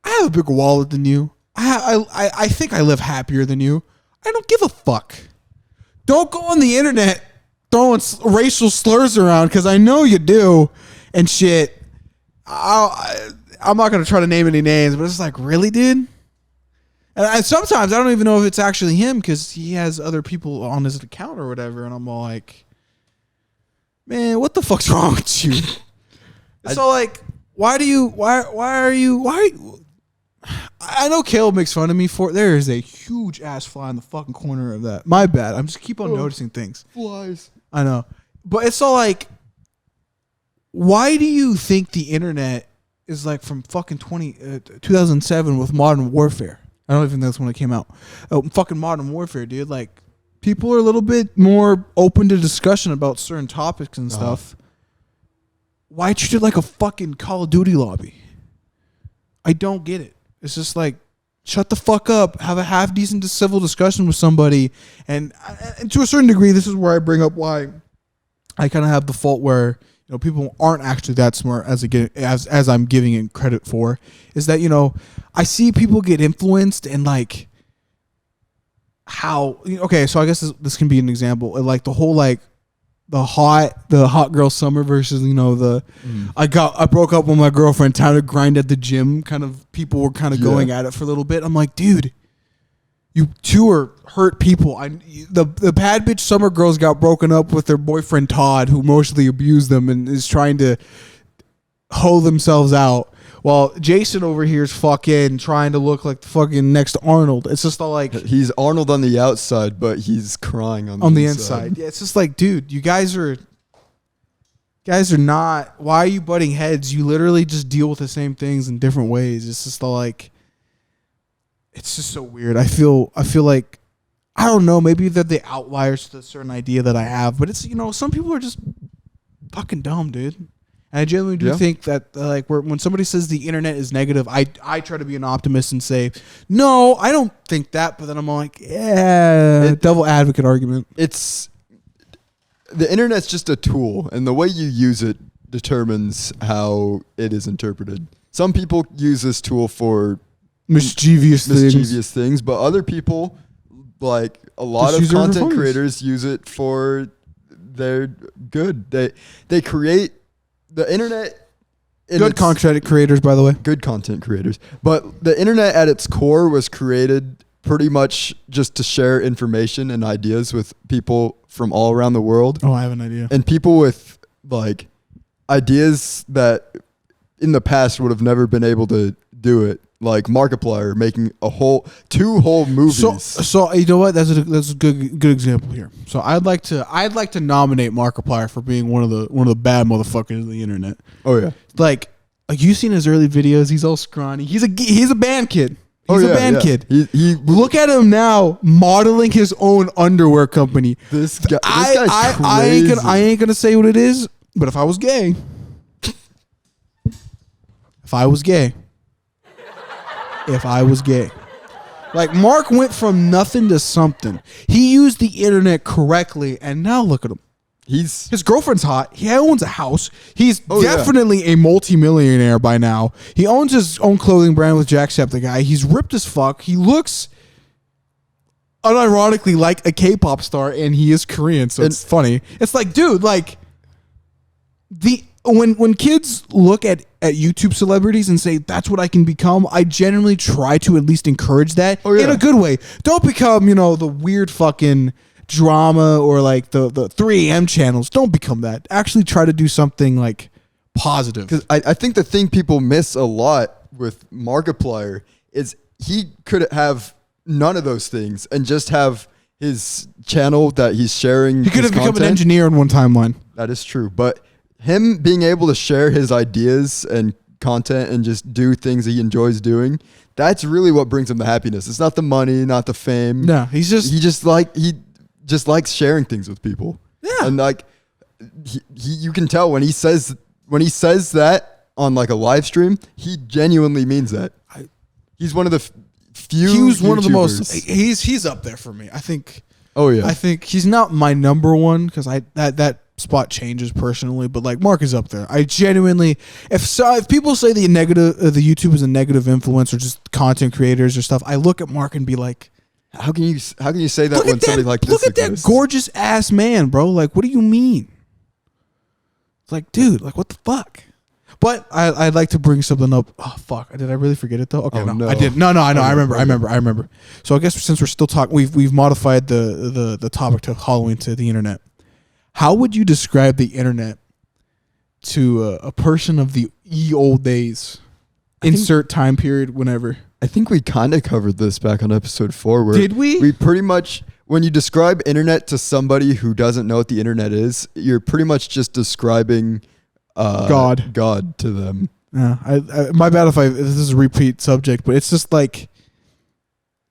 I have a bigger wallet than you. I think I live happier than you. I don't give a fuck. Don't go on the internet throwing racial slurs around, because I know you do and shit. I'm not going to try to name any names, but it's like, really, dude? And sometimes I don't even know if it's actually him, because he has other people on his account or whatever, and I'm all like, man, what the fuck's wrong with you? So like, why are you I know Caleb makes fun of me for, there is a huge ass fly in the fucking corner of that. My bad. I'm just keep on noticing things. Flies. I know. But it's all like, why do you think the internet is like from fucking 2007 with Modern Warfare? I don't even think that's when it came out. Fucking Modern Warfare, dude. Like, people are a little bit more open to discussion about certain topics and stuff. Why treat it like a fucking Call of Duty lobby? I don't get it. It's just like, shut the fuck up. Have a half decent civil discussion with somebody. And to a certain degree, this is where I bring up why I kind of have the fault where people aren't actually that smart as I'm giving it credit for. Is that I see people get influenced and like how okay, so I guess this can be an example like the whole like the hot girl summer versus I broke up with my girlfriend, time to grind at the gym. Kind of people were kind of going at it for a little bit. I'm like, dude. You two are hurt people. The bad bitch summer girls got broken up with their boyfriend Todd, who emotionally abused them and is trying to hoe themselves out. While Jason over here is fucking trying to look like the fucking next Arnold. It's just all like he's Arnold on the outside, but he's crying on the inside. Yeah, it's just like, dude, you guys are not. Why are you butting heads? You literally just deal with the same things in different ways. It's just all like. It's just so weird. I feel like, I don't know, maybe they're the outliers to a certain idea that I have, but it's, some people are just fucking dumb, dude. And I genuinely do think that, like, when somebody says the internet is negative, I try to be an optimist and say, no, I don't think that, but then I'm like, devil advocate argument. The internet's just a tool, and the way you use it determines how it is interpreted. Some people use this tool for mischievous things, but other people, like a lot of content creators, use it for their good. They create the internet. Good content creators, by the way. Good content creators. But the internet at its core was created pretty much just to share information and ideas with people from all around the world. Oh, I have an idea. And people with like ideas that in the past would have never been able to do it. Like Markiplier making two whole movies. So you know what? That's a good example here. So I'd like to nominate Markiplier for being one of the bad motherfuckers of the internet. Oh yeah, like you seen his early videos? He's all scrawny. He's a band kid. He's a band kid. He look at him now modeling his own underwear company. This guy's crazy. I ain't gonna say what it is, but if I was gay. Like Mark went from nothing to something. He used the internet correctly, and now look at him. His girlfriend's hot. He owns a house. He's definitely a multimillionaire by now. He owns his own clothing brand with Jacksepticeye. He's ripped as fuck. He looks unironically like a K-pop star, and he is Korean, so it's funny. It's like, dude, like when kids look at YouTube celebrities and say that's what I can become, I generally try to at least encourage that in a good way. Don't become, the weird fucking drama or like the 3am channels. Don't become that. Actually try to do something like positive. Because I think the thing people miss a lot with Markiplier is he could have none of those things and just have his channel that he's sharing. He could have become an engineer in one timeline. That is true. But him being able to share his ideas and content and just do things he enjoys doing, that's really what brings him the happiness. It's not the money, not the fame. No, he just likes sharing things with people. Yeah. And like you can tell when he says that on like a live stream, he genuinely means that. He's one of the few He was one YouTubers. of the most he's up there for me. I think. Oh yeah. I think he's not my number one because that spot changes personally, but like Mark is up there. I genuinely, if people say the YouTube is a negative influence or just content creators or stuff, I look at Mark and be like, how can you say that when somebody like this look at exists? that gorgeous ass man, bro? Like, what do you mean? It's like, dude, like what the fuck? But I'd like to bring something up. Oh fuck! Did I really forget it though? Okay, no, I did. No, I know. I remember. So I guess since we're still talking, we've modified the topic to Halloween to the internet. How would you describe the internet to a person of the old days? Insert time period, whenever. I think we kind of covered this back on episode 4. Where Did we? We pretty much, when you describe internet to somebody who doesn't know what the internet is, you're pretty much just describing God to them. Yeah, I my bad if this is a repeat subject, but it's just like,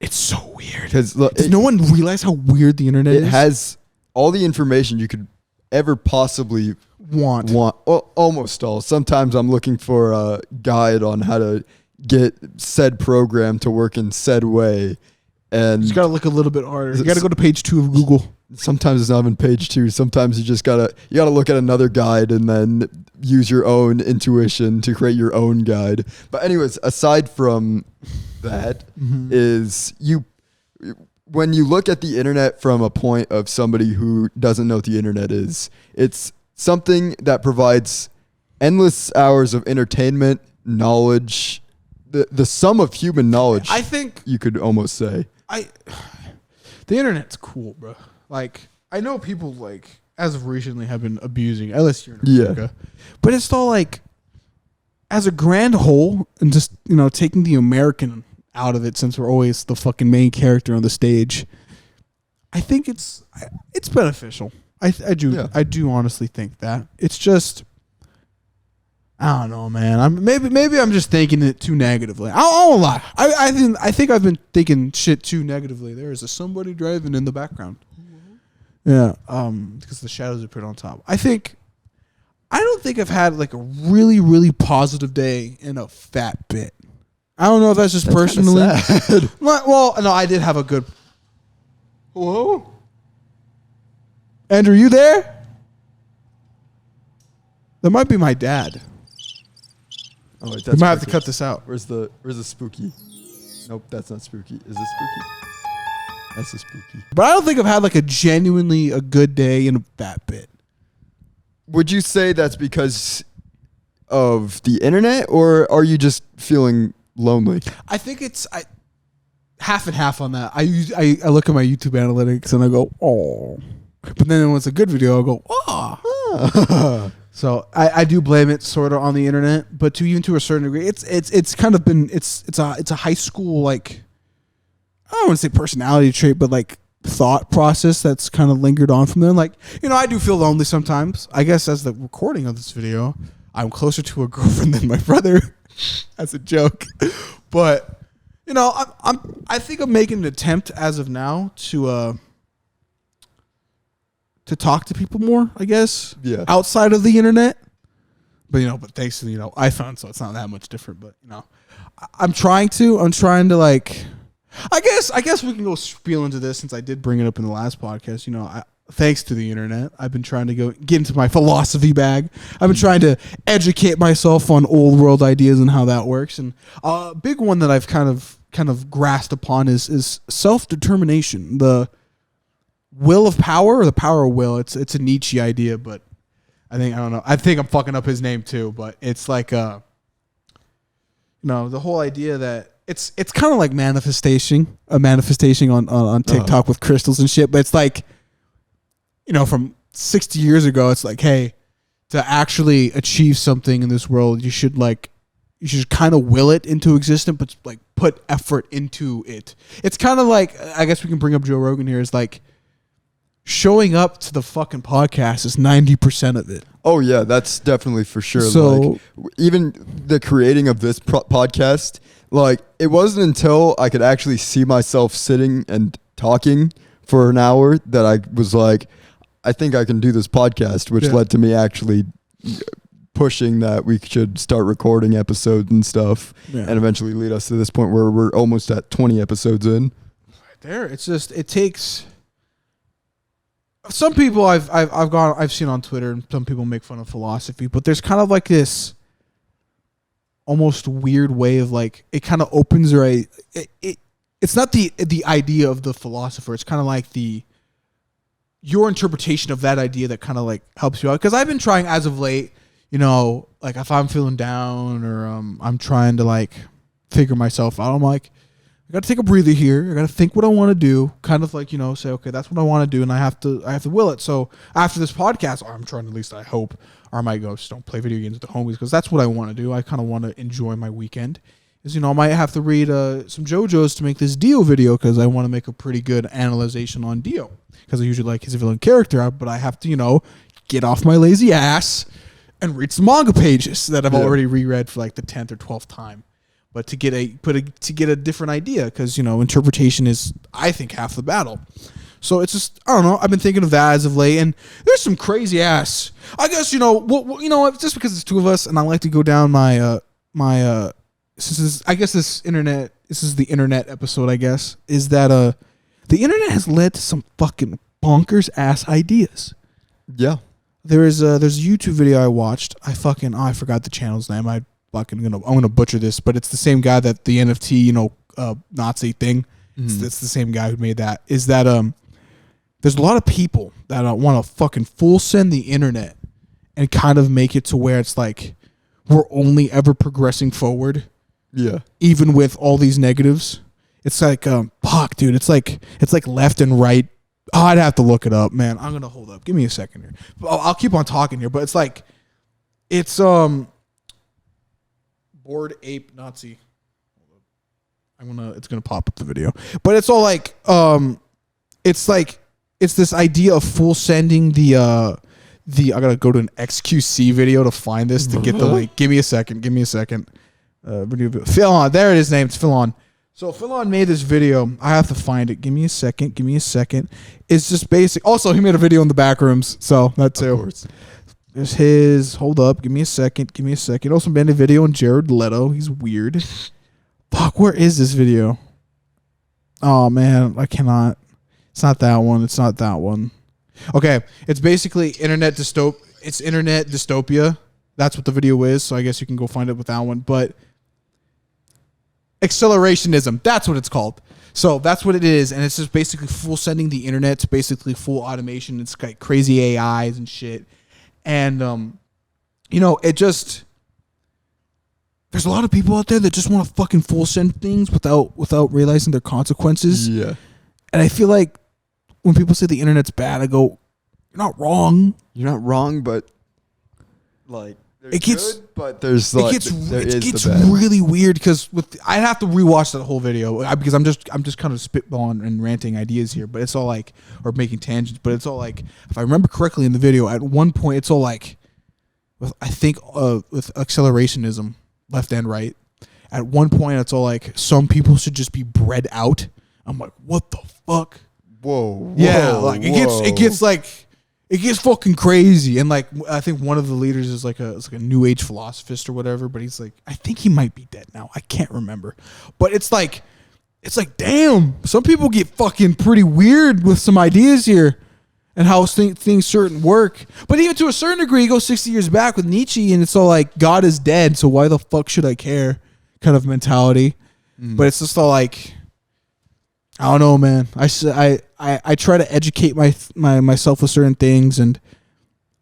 it's so weird. Does no one realize how weird the internet is? It has all the information you could ever possibly want. Almost all. Sometimes I'm looking for a guide on how to get said program to work in said way. And you just got to look a little bit harder. You got to go to page 2 of Google. sometimes it's not even page 2. Sometimes you gotta look at another guide and then use your own intuition to create your own guide. But anyways, aside from that, is when you look at the internet from a point of somebody who doesn't know what the internet is, it's something that provides endless hours of entertainment, knowledge, the sum of human knowledge. I think you could almost say. The internet's cool, bro. Like, I know people, like, as of recently have been abusing it, at least here in America. But it's all, like, as a grand whole, and just, you know, taking the American out of it, since we're always the fucking main character on the stage, I think it's beneficial. I do honestly think that. It's just, I don't know, man. Maybe I'm just thinking it too negatively. I won't lie. I think I've been thinking shit too negatively. There is somebody driving in the background. Yeah, because the shadows are put on top. I don't think I've had like a really, really positive day in a fat bit. I don't know if that's just personally. Sad. Well, no, I did have a good. Hello, Andrew, you there? That might be my dad. Oh, wait, we might have to cut this out. Where's the spooky? Nope, that's not spooky. Is this spooky? That's a spooky. But I don't think I've had like a genuinely a good day in a fat bit. Would you say that's because of the internet, or are you just feeling lonely? I think it's half and half on that. I look at my YouTube analytics and I go, oh. But then when it's a good video, I'll go, oh. So I do blame it sort of on the internet, but even to a certain degree, it's kind of been it's a high school, like, I don't want to say personality trait, but like thought process that's kind of lingered on from there. Like, you know, I do feel lonely sometimes. I guess as the recording of this video, I'm closer to a girlfriend than my brother. That's a joke, but you know, I think I'm making an attempt as of now to talk to people more, I guess. Yeah. Outside of the internet. But you know, thanks to, you know, iPhone, so it's not that much different. But you know, I'm trying to like, I guess we can go spiel into this since I did bring it up in the last podcast. You know, thanks to the internet, I've been trying to get into my philosophy bag. I've been trying to educate myself on old world ideas and how that works. And a big one that I've kind of grasped upon is self-determination, the will of power, or the power of will. It's a Nietzsche idea, but I don't know. I think I'm fucking up his name too, but it's like you know, the whole idea that it's kind of like manifestation on TikTok with crystals and shit, but it's like, you know, from 60 years ago, it's like, hey, to actually achieve something in this world, you should kind of will it into existence, but like put effort into it. It's kind of like, I guess we can bring up Joe Rogan here, is like, showing up to the fucking podcast is 90% of it. Oh yeah, that's definitely for sure. So, like, even the creating of this podcast, like, it wasn't until I could actually see myself sitting and talking for an hour that I was like, I think I can do this podcast, which led to me actually pushing that we should start recording episodes and stuff, and eventually lead us to this point where we're almost at 20 episodes in. Right there, it's just, it takes. Some people I've seen on Twitter, and some people make fun of philosophy, but there's kind of like this almost weird way of like, it kind of opens your it's not the idea of the philosopher. It's kind of like your interpretation of that idea that kind of like helps you out. Because I've been trying as of late, you know, like if I'm feeling down or I'm trying to like figure myself out, I'm like, I got to take a breather here. I got to think what I want to do. Kind of like, you know, say, okay, that's what I want to do, and I have to will it. So after this podcast, or I'm trying, at least I hope, or I might go, just don't play video games with the homies, because that's what I want to do. I kind of want to enjoy my weekend. Is, you know, I might have to read some JoJo's to make this Dio video, because I want to make a pretty good analyzation on Dio, because I usually like his villain character, but I have to, you know, get off my lazy ass and read some manga pages that I've already reread for like the 10th or 12th time. But to get a different idea, because, you know, interpretation is, I think, half the battle. So it's just, I don't know. I've been thinking of that as of late, and there's some crazy ass. I guess, you know, you know, just because it's two of us, and I like to go down my since this is the internet episode, I guess, is that the internet has led to some fucking bonkers ass ideas. Yeah. There's a YouTube video I watched. I forgot the channel's name. I'm gonna butcher this, but it's the same guy that the NFT, Nazi thing. It's the same guy who made that. Is that there's a lot of people that want to fucking full send the internet and kind of make it to where it's like we're only ever progressing forward. Yeah. Even with all these negatives. It's like fuck, dude. It's like left and right. Oh, I'd have to look it up, man. I'm gonna hold up. Give me a second here. I'll keep on talking here, but it's Bored Ape Nazi. It's gonna pop up the video, but it's all like it's this idea of full sending the I gotta go to an XQC video to find this to get the link. Give me a second. Philon, there it is. Named Philon. So Philon made this video. I have to find it. Give me a second. It's just basic. Also, he made a video in the back rooms, so that too. Of course. There's his. Hold up. Give me a second. Also made a video on Jared Leto. He's weird. Fuck, where is this video? Oh, man. I cannot. It's not that one. Okay. It's basically internet dystopia. That's what the video is, so I guess you can go find it with that one. But accelerationism, that's what it's called. So that's what it is, and it's just basically full sending the internet to basically full automation. It's like crazy AIs and shit. And, it just... There's a lot of people out there that just want to fucking full send things without realizing their consequences. Yeah. And I feel like when people say the internet's bad, I go, you're not wrong. You're not wrong, but like it gets good, but there's like it gets really weird because I'd have to rewatch that whole video because I'm just kind of spitballing and ranting ideas here, but it's all like or making tangents, but it's all like if I remember correctly in the video, at one point it's all like with accelerationism. Left and right. At one point, it's all like some people should just be bred out. I'm like, what the fuck? Whoa. Yeah, like it gets fucking crazy. And like I think one of the leaders is like a new age philosophist or whatever. But he's like, I think he might be dead now. I can't remember. But it's like, damn. Some people get fucking pretty weird with some ideas here. And how things certain work. But even to a certain degree, you go 60 years back with Nietzsche and it's all like, God is dead, so why the fuck should I care kind of mentality. But it's just all like, I don't know, man. I try to educate myself with certain things and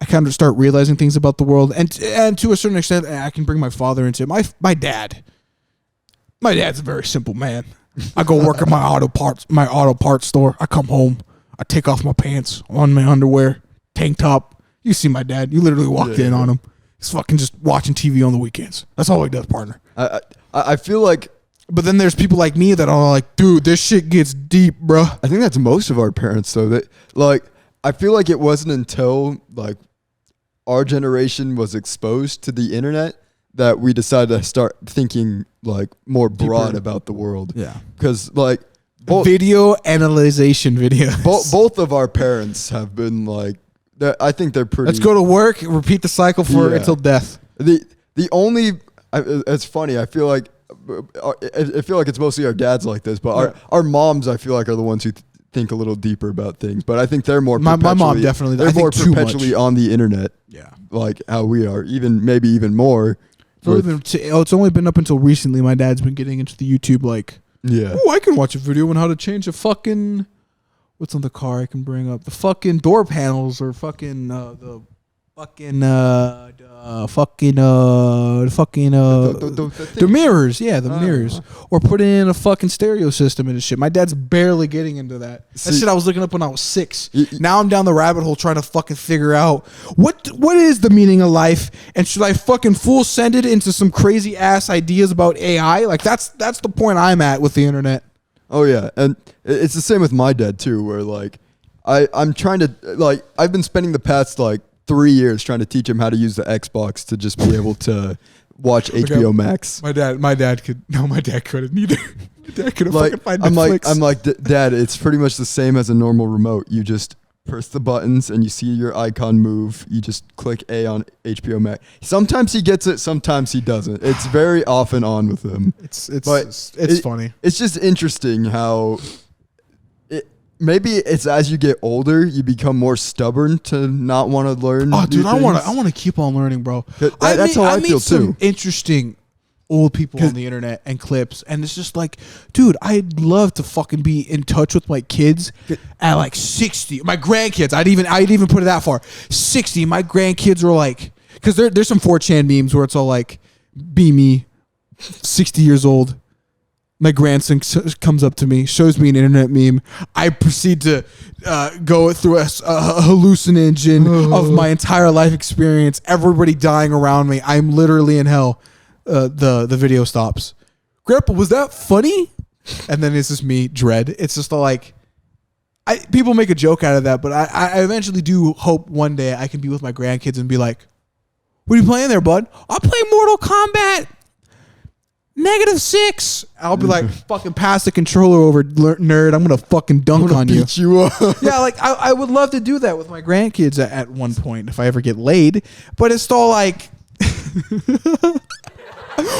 I kind of start realizing things about the world. And to a certain extent, I can bring my father into it. My dad. My dad's a very simple man. I go work at my auto parts store. I come home. I take off my pants, on my underwear, tank top. You see my dad. You literally walked in on him. He's fucking just watching TV on the weekends. That's all he does, partner. I feel like... But then there's people like me that are like, dude, this shit gets deep, bro. I think that's most of our parents, though. That like, I feel like it wasn't until like our generation was exposed to the internet that we decided to start thinking like more broad Deeper. About the world. Yeah. Because like... Video analyzation videos. Both of our parents have been like, I think they're pretty. Let's go to work, repeat the cycle until death. The only, it's funny. I feel like it's mostly our dads like this, but our moms, I feel like, are the ones who think a little deeper about things. But I think they're more. My mom definitely. They're more perpetually on the internet. Yeah, like how we are. Maybe even more. It's only been up until recently. My dad's been getting into the YouTube like. Yeah. Oh, I can watch a video on how to change a fucking... What's on the car I can bring up? The fucking door panels or fucking... the mirrors. Yeah, the mirrors. Or put in a fucking stereo system and shit. My dad's barely getting into that. That shit I was looking up when I was 6. Now I'm down the rabbit hole trying to fucking figure out what is the meaning of life, and should I fucking full send it into some crazy ass ideas about AI? Like that's the point I'm at with the internet. Oh yeah, and it's the same with my dad too, where like I'm trying to like I've been spending the past like 3 years trying to teach him how to use the Xbox to just be able to watch HBO Max. My dad couldn't either. My dad couldn't fucking find Netflix. I'm like, Dad, it's pretty much the same as a normal remote. You just press the buttons and you see your icon move. You just click A on HBO Max. Sometimes he gets it, sometimes he doesn't. It's very off and on with him. It's funny. It's just interesting how maybe it's as you get older, you become more stubborn to not want to learn. Oh, dude, new I want things. to keep on learning, bro. That's how I feel some too. interesting old people on the internet and clips, and it's just like, dude, I'd love to fucking be in touch with my kids at like 60. My grandkids, I'd even put it that far. 60. My grandkids are like, because there's some 4chan memes where it's all like, be me, 60 years old. My grandson comes up to me, shows me an internet meme. I proceed to go through a hallucinogen of my entire life experience. Everybody dying around me. I'm literally in hell. The video stops. Grandpa, was that funny? And then it's just me, dread. It's just like, people make a joke out of that, but I eventually do hope one day I can be with my grandkids and be like, what are you playing there, bud? I'll play Mortal Kombat -6. I'll be like, fucking pass the controller over, nerd. I'm gonna fucking dunk on you. Beat you up. Yeah, like I would love to do that with my grandkids at one point if I ever get laid. But it's all like,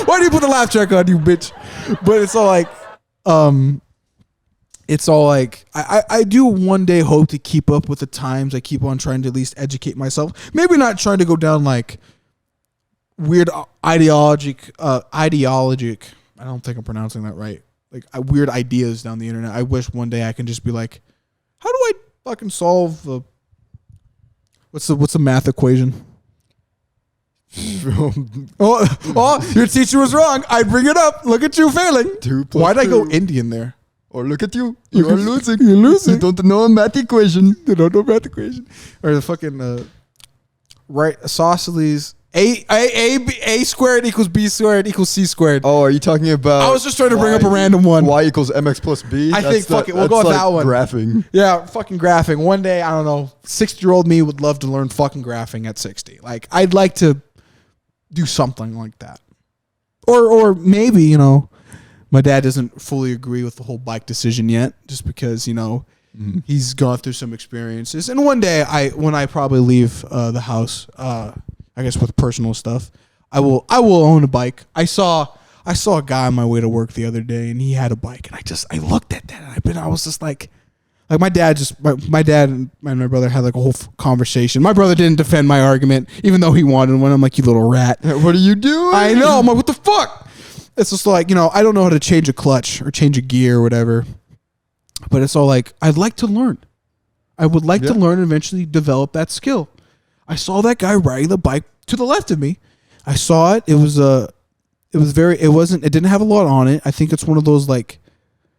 why do you put the laugh track on, you bitch? But it's all like, I do one day hope to keep up with the times. I keep on trying to at least educate myself. Maybe not trying to go down like weird ideologic. I don't think I'm pronouncing that right. Like weird ideas down the internet. I wish one day I can just be like, how do I fucking solve the what's the math equation? Oh, your teacher was wrong. I bring it up. Look at you failing. 2 + Why'd I go 2? Indian there? Or look at you. You are losing. You're losing. You don't know a math equation. You don't know math equation. Or the fucking right isosceles. A squared equals B squared equals C squared. Oh, are you talking about? I was just trying to bring up a random one. Y equals mx plus b. I think fuck it. We'll go with like that one. Graphing. Yeah, fucking graphing. One day, I don't know, 60-year-old me would love to learn fucking graphing at 60. Like, I'd like to do something like that. Or maybe, you know, my dad doesn't fully agree with the whole bike decision yet, just because, you know, he's gone through some experiences. And one day, when I probably leave the house, I guess with personal stuff, I will own a bike. I saw a guy on my way to work the other day, and he had a bike, and I looked at that, and I was just like my dad and my brother had like a whole conversation. My brother didn't defend my argument, even though he wanted one. I'm like, you little rat. What are you doing? I know. I'm like, what the fuck? It's just like, you know, I don't know how to change a clutch or change a gear or whatever, but it's all like, I'd like to learn. I would like to learn and eventually develop that skill. I saw that guy riding the bike to the left of me. I saw it. It didn't have a lot on it. I think it's one of those like,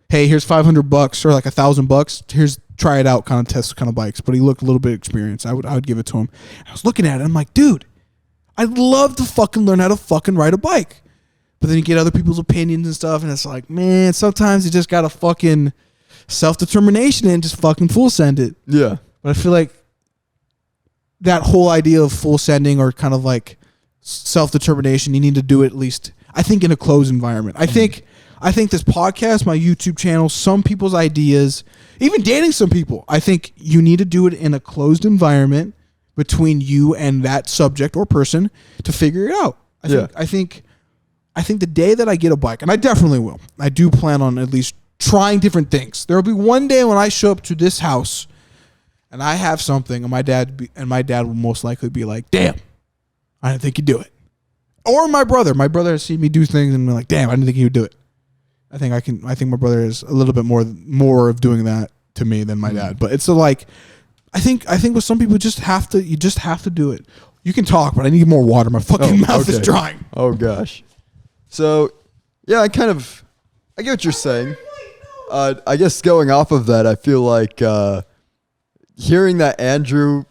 hey, here's $500 or like $1,000. Here's try it out kind of test kind of bikes. But he looked a little bit experienced. I would give it to him. I was looking at it. I'm like, dude, I'd love to fucking learn how to fucking ride a bike. But then you get other people's opinions and stuff, and it's like, man, sometimes you just gotta fucking self-determination and just fucking full send it. Yeah. But I feel like that whole idea of full sending or kind of like self-determination, you need to do it at least, I think, in a closed environment. I think this podcast, my YouTube channel, some people's ideas, even dating some people, I think you need to do it in a closed environment between you and that subject or person to figure it out. I think the day that I get a bike, and I definitely will, I do plan on at least trying different things. There will be one day when I show up to this house and I have something, and my dad will most likely be like, "Damn, I didn't think you'd do it." Or my brother has seen me do things and be like, "Damn, I didn't think he would do it." I think my brother is a little bit more of doing that to me than my dad. But it's like, I think with some people, you just have to do it. You can talk, but I need more water. My fucking mouth is drying. Oh gosh. So, yeah, I get what you're saying. I guess going off of that, I feel like hearing that Andrew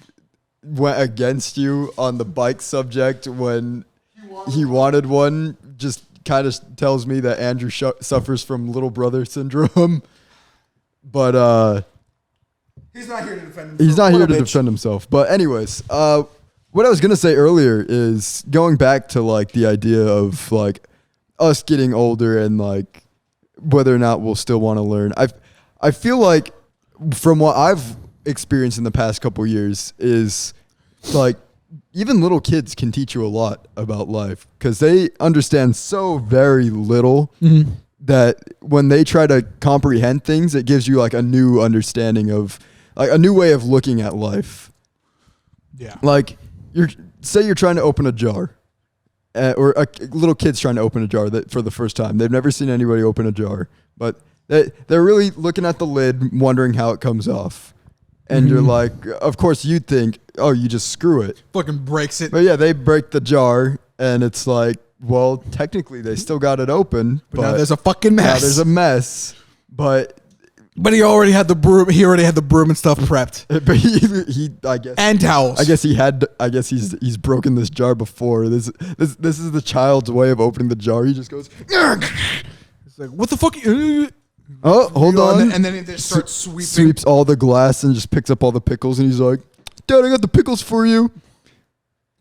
went against you on the bike subject when he wanted one just kind of tells me that Andrew suffers from little brother syndrome. But he's not here to defend himself. He's not here to defend himself. But anyways, what I was going to say earlier is going back to like the idea of like us getting older and like whether or not we'll still want to learn. I feel like from what I've experienced in the past couple years is like even little kids can teach you a lot about life because they understand so very little that when they try to comprehend things, it gives you like a new understanding of like a new way of looking at life. Yeah. Like you're trying to open a jar, or a little kid's trying to open a jar for the first time. They've never seen anybody open a jar, but they're really looking at the lid, wondering how it comes off. And you're like, of course you'd think, oh, you just screw it. Fucking breaks it. But yeah, they break the jar, and it's like, well, technically they still got it open, but now there's a fucking mess. Now there's a mess, but he already had the broom. He already had the broom and stuff prepped. But he I guess, and towels. I guess he's broken this jar before. This is the child's way of opening the jar. He just goes, it's like, what the fuck? Oh, hold on. And then he just starts sweeping. Sweeps all the glass and just picks up all the pickles, and he's like, Dad, I got the pickles for you.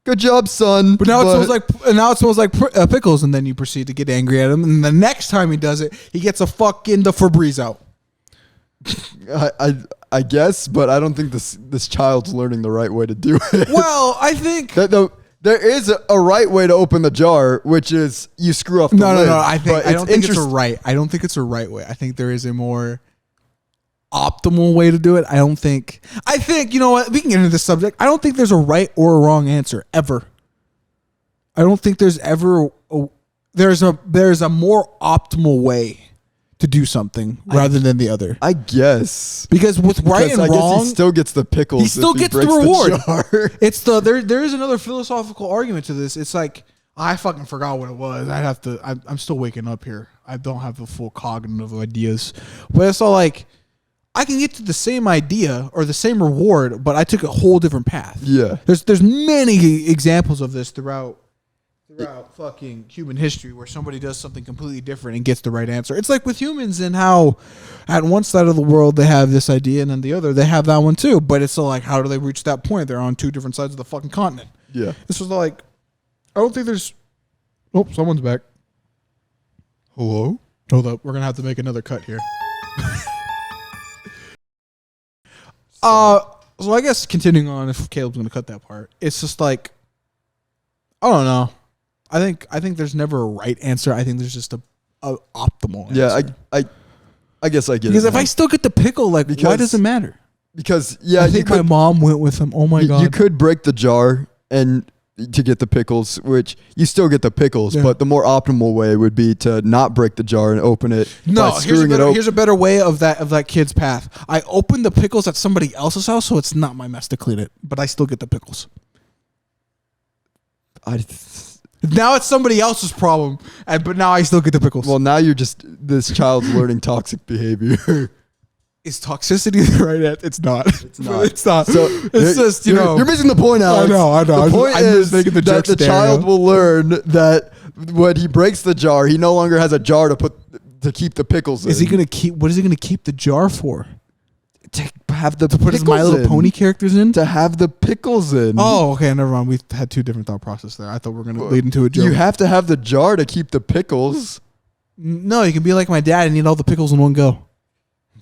Good job, son. But now it smells like pickles, and then you proceed to get angry at him. And the next time he does it, he gets the Febreze out. I guess, but I don't think this child's learning the right way to do it. Well, I think there is a right way to open the jar, which is you screw off the lid. No. I don't think it's a right. I don't think it's a right way. I think there is a more optimal way to do it. I think, you know what? We can get into this subject. I don't think there's a right or a wrong answer ever. I don't think there's ever there's a more optimal way to do something rather than the other. I guess. Because with right and wrong, he still gets the pickles. He still gets the reward. It's there is another philosophical argument to this. It's like, I fucking forgot what it was. I'm still waking up here. I don't have the full cognitive ideas. But it's all like, I can get to the same idea or the same reward, but I took a whole different path. Yeah. There's many examples of this throughout fucking human history where somebody does something completely different and gets the right answer. It's like with humans and how at one side of the world they have this idea and then the other they have that one too. But it's still like, how do they reach that point? They're on two different sides of the fucking continent. Yeah. This was like, I don't think there's... Oh, someone's back. Hello? Hold up. We're going to have to make another cut here. So I guess continuing on, if Caleb's going to cut that part, it's just like, I don't know. I think there's never a right answer. I think there's just a optimal answer. Yeah, I guess I get it. Because if I still get the pickle, why does it matter? Because, yeah, I think my mom went with him. Oh my God. You could break the jar and to get the pickles, which you still get the pickles, but the more optimal way would be to not break the jar and open it. No, here's a better way of that kid's path. I open the pickles at somebody else's house, so it's not my mess to clean it, but I still get the pickles. Now it's somebody else's problem, but now I still get the pickles. Well, now this child's learning toxic behavior. Is toxicity the right answer? It's not. It's not. It's not. So it's just, you're missing the point, Alex. I know. The point is that the child will learn that when he breaks the jar, he no longer has a jar to keep the pickles in. Is he gonna keep? What is he gonna keep the jar for? To have the put his My Little Pony characters in? To have the pickles in. Oh, okay, never mind. We had two different thought processes there. I thought we were gonna lead into a joke. You have to have the jar to keep the pickles. No, you can be like my dad and eat all the pickles in one go.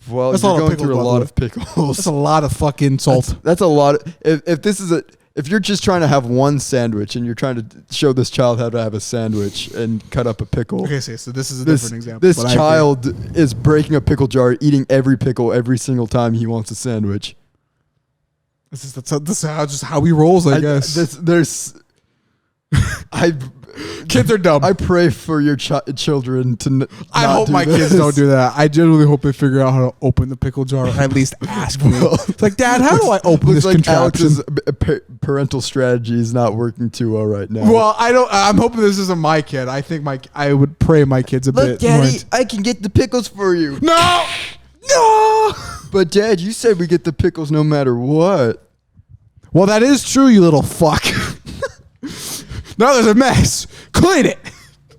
Well, you're going through a lot of pickles. That's a lot of fucking salt. That's a lot. If you're just trying to have one sandwich and you're trying to show this child how to have a sandwich and cut up a pickle. Okay, so this is a different example. This child is breaking a pickle jar, eating every pickle every single time he wants a sandwich. This is how he rolls, I guess. Kids are dumb. I pray for your children to I hope my kids don't do that. I genuinely hope they figure out how to open the pickle jar or at least ask me. It's like, Dad, how do I open this contraption? Alex's parental strategy is not working too well right now. Well, I'm hoping this isn't my kid. I think I would pray my kids a bit. Look, Daddy, I can get the pickles for you. No! But Dad, you said we get the pickles no matter what. Well, that is true, you little fuck. Now there's a mess. Clean it.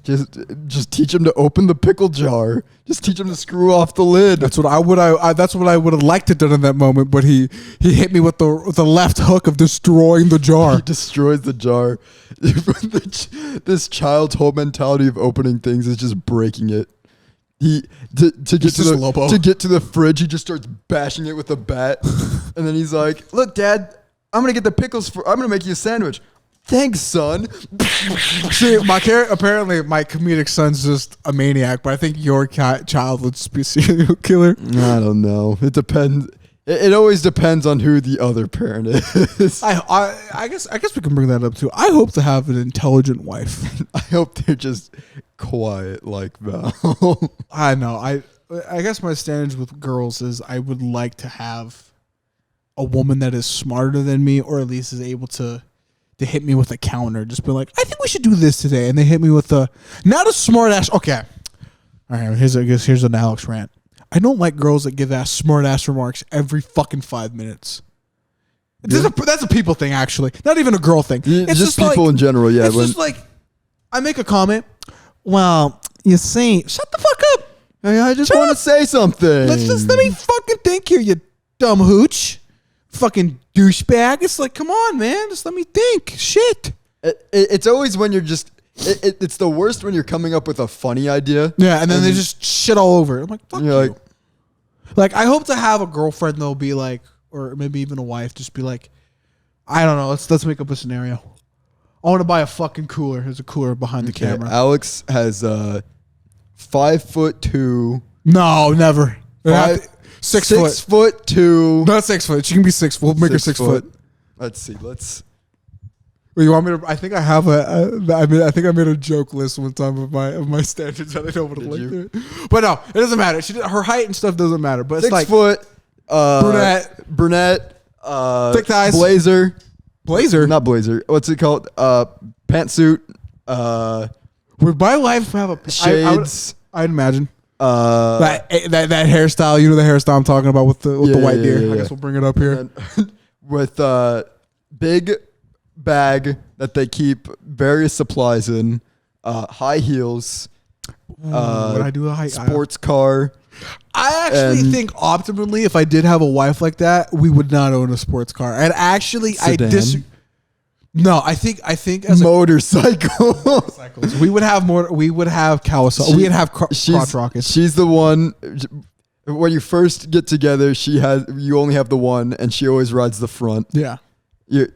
Just teach him to open the pickle jar. Just teach him to screw off the lid. That's what I would have liked to do in that moment. But he hit me with the left hook of destroying the jar. He destroys the jar. This child's whole mentality of opening things is just breaking it. To get to the fridge, he just starts bashing it with a bat, and then he's like, "Look, Dad, I'm gonna get the pickles I'm gonna make you a sandwich." Thanks, son. See, apparently my comedic son's just a maniac, but I think your child would just be a serial killer. I don't know. It depends. It always depends on who the other parent is. I guess we can bring that up too. I hope to have an intelligent wife. I hope they're just quiet like Val. I know. I guess my standards with girls is I would like to have a woman that is smarter than me, or at least is able to hit me with a counter. Just be like, I think we should do this today, and they hit me with not a smart ass. Okay, all right. Here's an Alex rant. I don't like girls that give smart ass remarks every fucking 5 minutes. Yeah. That's a people thing, actually. Not even a girl thing. It's just people like, in general. Yeah, it's just like I make a comment. Well, you see, shut the fuck up. Hey, I just want to say something. Let me fucking think here, you dumb hooch. Fucking douchebag. It's like, come on, man. Just let me think. Shit. It's always when you're just... It's the worst when you're coming up with a funny idea. Yeah, and then they just shit all over it. I'm like, fuck you. Like, I hope to have a girlfriend, though, be like, or maybe even a wife, just be like, I don't know. Let's make up a scenario. I want to buy a fucking cooler. There's a cooler behind the camera. Alex has 5'2". No, never. 6 foot. 6'2". Not 6 foot. She can be 6 foot. We'll make her 6 foot. Let's see. You want me to? I think I have I think I made a joke list one time of my standards. I don't know what to look through. But no, it doesn't matter. Her height and stuff doesn't matter. But it's 6 like foot, brunette, thick thighs, blazer, not blazer. What's it called? Pantsuit. Would my wife have a shades? I'd imagine. That hairstyle. You know the hairstyle I'm talking about with the white deer. Yeah. I guess we'll bring it up here. With big bag that they keep various supplies in, high heels, would I do a high sports car. I actually think optimally, if I did have a wife like that, we would not own a sports car. And actually, sedan. No, I think as motorcycles. We would have more. We would have Kawasaki. We would have crotch rockets. She's the one. When you first get together, you only have the one, and she always rides the front. Yeah.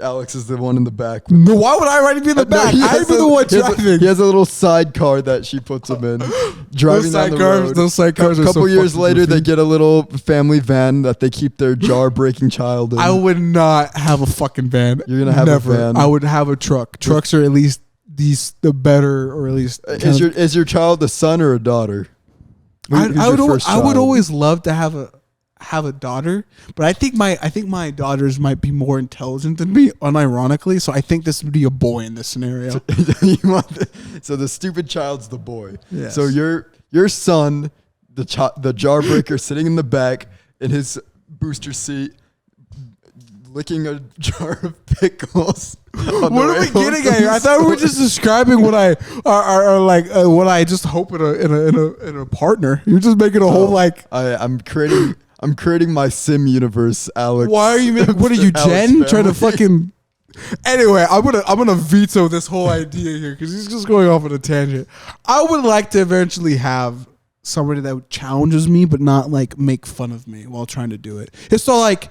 Alex is the one in the back. No, why would I already be in the back? I'd be the one driving. He has a little sidecar that she puts him in, driving down the road. Those sidecars are so couple years later, they get a little family van that they keep their jar-breaking child in. I would not have a fucking van. You're gonna have a van. I would have a truck. Trucks are at least the better, or at least. Is your child a son or a daughter? I would always love to have a daughter, but I think my daughters might be more intelligent than me, unironically. So I think this would be a boy in this scenario. So the stupid child's the boy. Yes. So your son, the jarbreaker, sitting in the back in his booster seat, licking a jar of pickles. What are we getting at here? I thought we were just describing what I what I just hope in a partner. You're just making a whole like. I'm creating my sim universe, Alex. Why are you making? What are you, Jen? Trying to fucking. Anyway, I'm gonna veto this whole idea here because he's just going off on a tangent. I would like to eventually have somebody that challenges me, but not like make fun of me while trying to do it. It's all like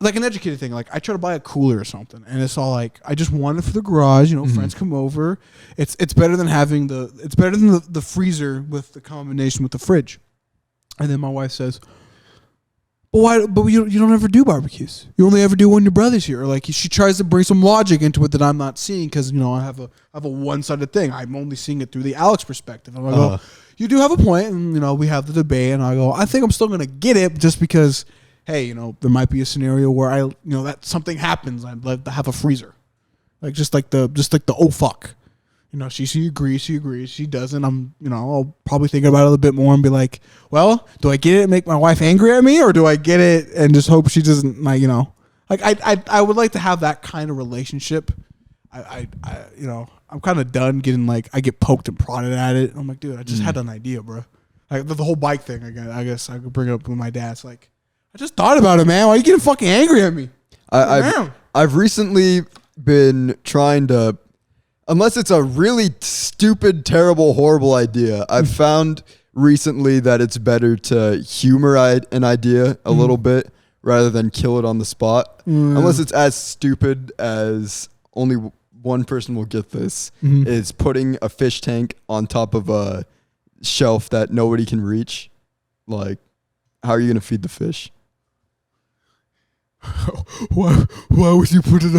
an educated thing. Like I try to buy a cooler or something, and it's all like I just want it for the garage. You know, friends come over. It's better than having the freezer with the combination with the fridge. And then my wife says, "But why? But you don't ever do barbecues. You only ever do when your brother's here." Or like she tries to bring some logic into it that I'm not seeing because I have a one-sided thing. I'm only seeing it through the Alex perspective. And I go, "You do have a point," and we have the debate. And I go, "I think I'm still gonna get it just because." Hey, there might be a scenario where that something happens. I'd love to have a freezer, like just like the oh fuck, she agrees, she doesn't. I'll probably think about it a little bit more and be like, well, do I get it and make my wife angry at me, or do I get it and just hope she doesn't I would like to have that kind of relationship. I'm kind of done getting I get poked and prodded at it. I'm like, dude, I just had an idea, bro. Like the whole bike thing again. I guess I could bring it up with my dad. It's like, I just thought about it, man. Why are you getting fucking angry at me? I've recently been trying to, unless it's a really stupid, terrible, horrible idea, I've found recently that it's better to humor an idea a little bit rather than kill it on the spot. Unless it's as stupid as only one person will get this, Mhm. is putting a fish tank on top of a shelf that nobody can reach. Like, how are you going to feed the fish? Why would you put it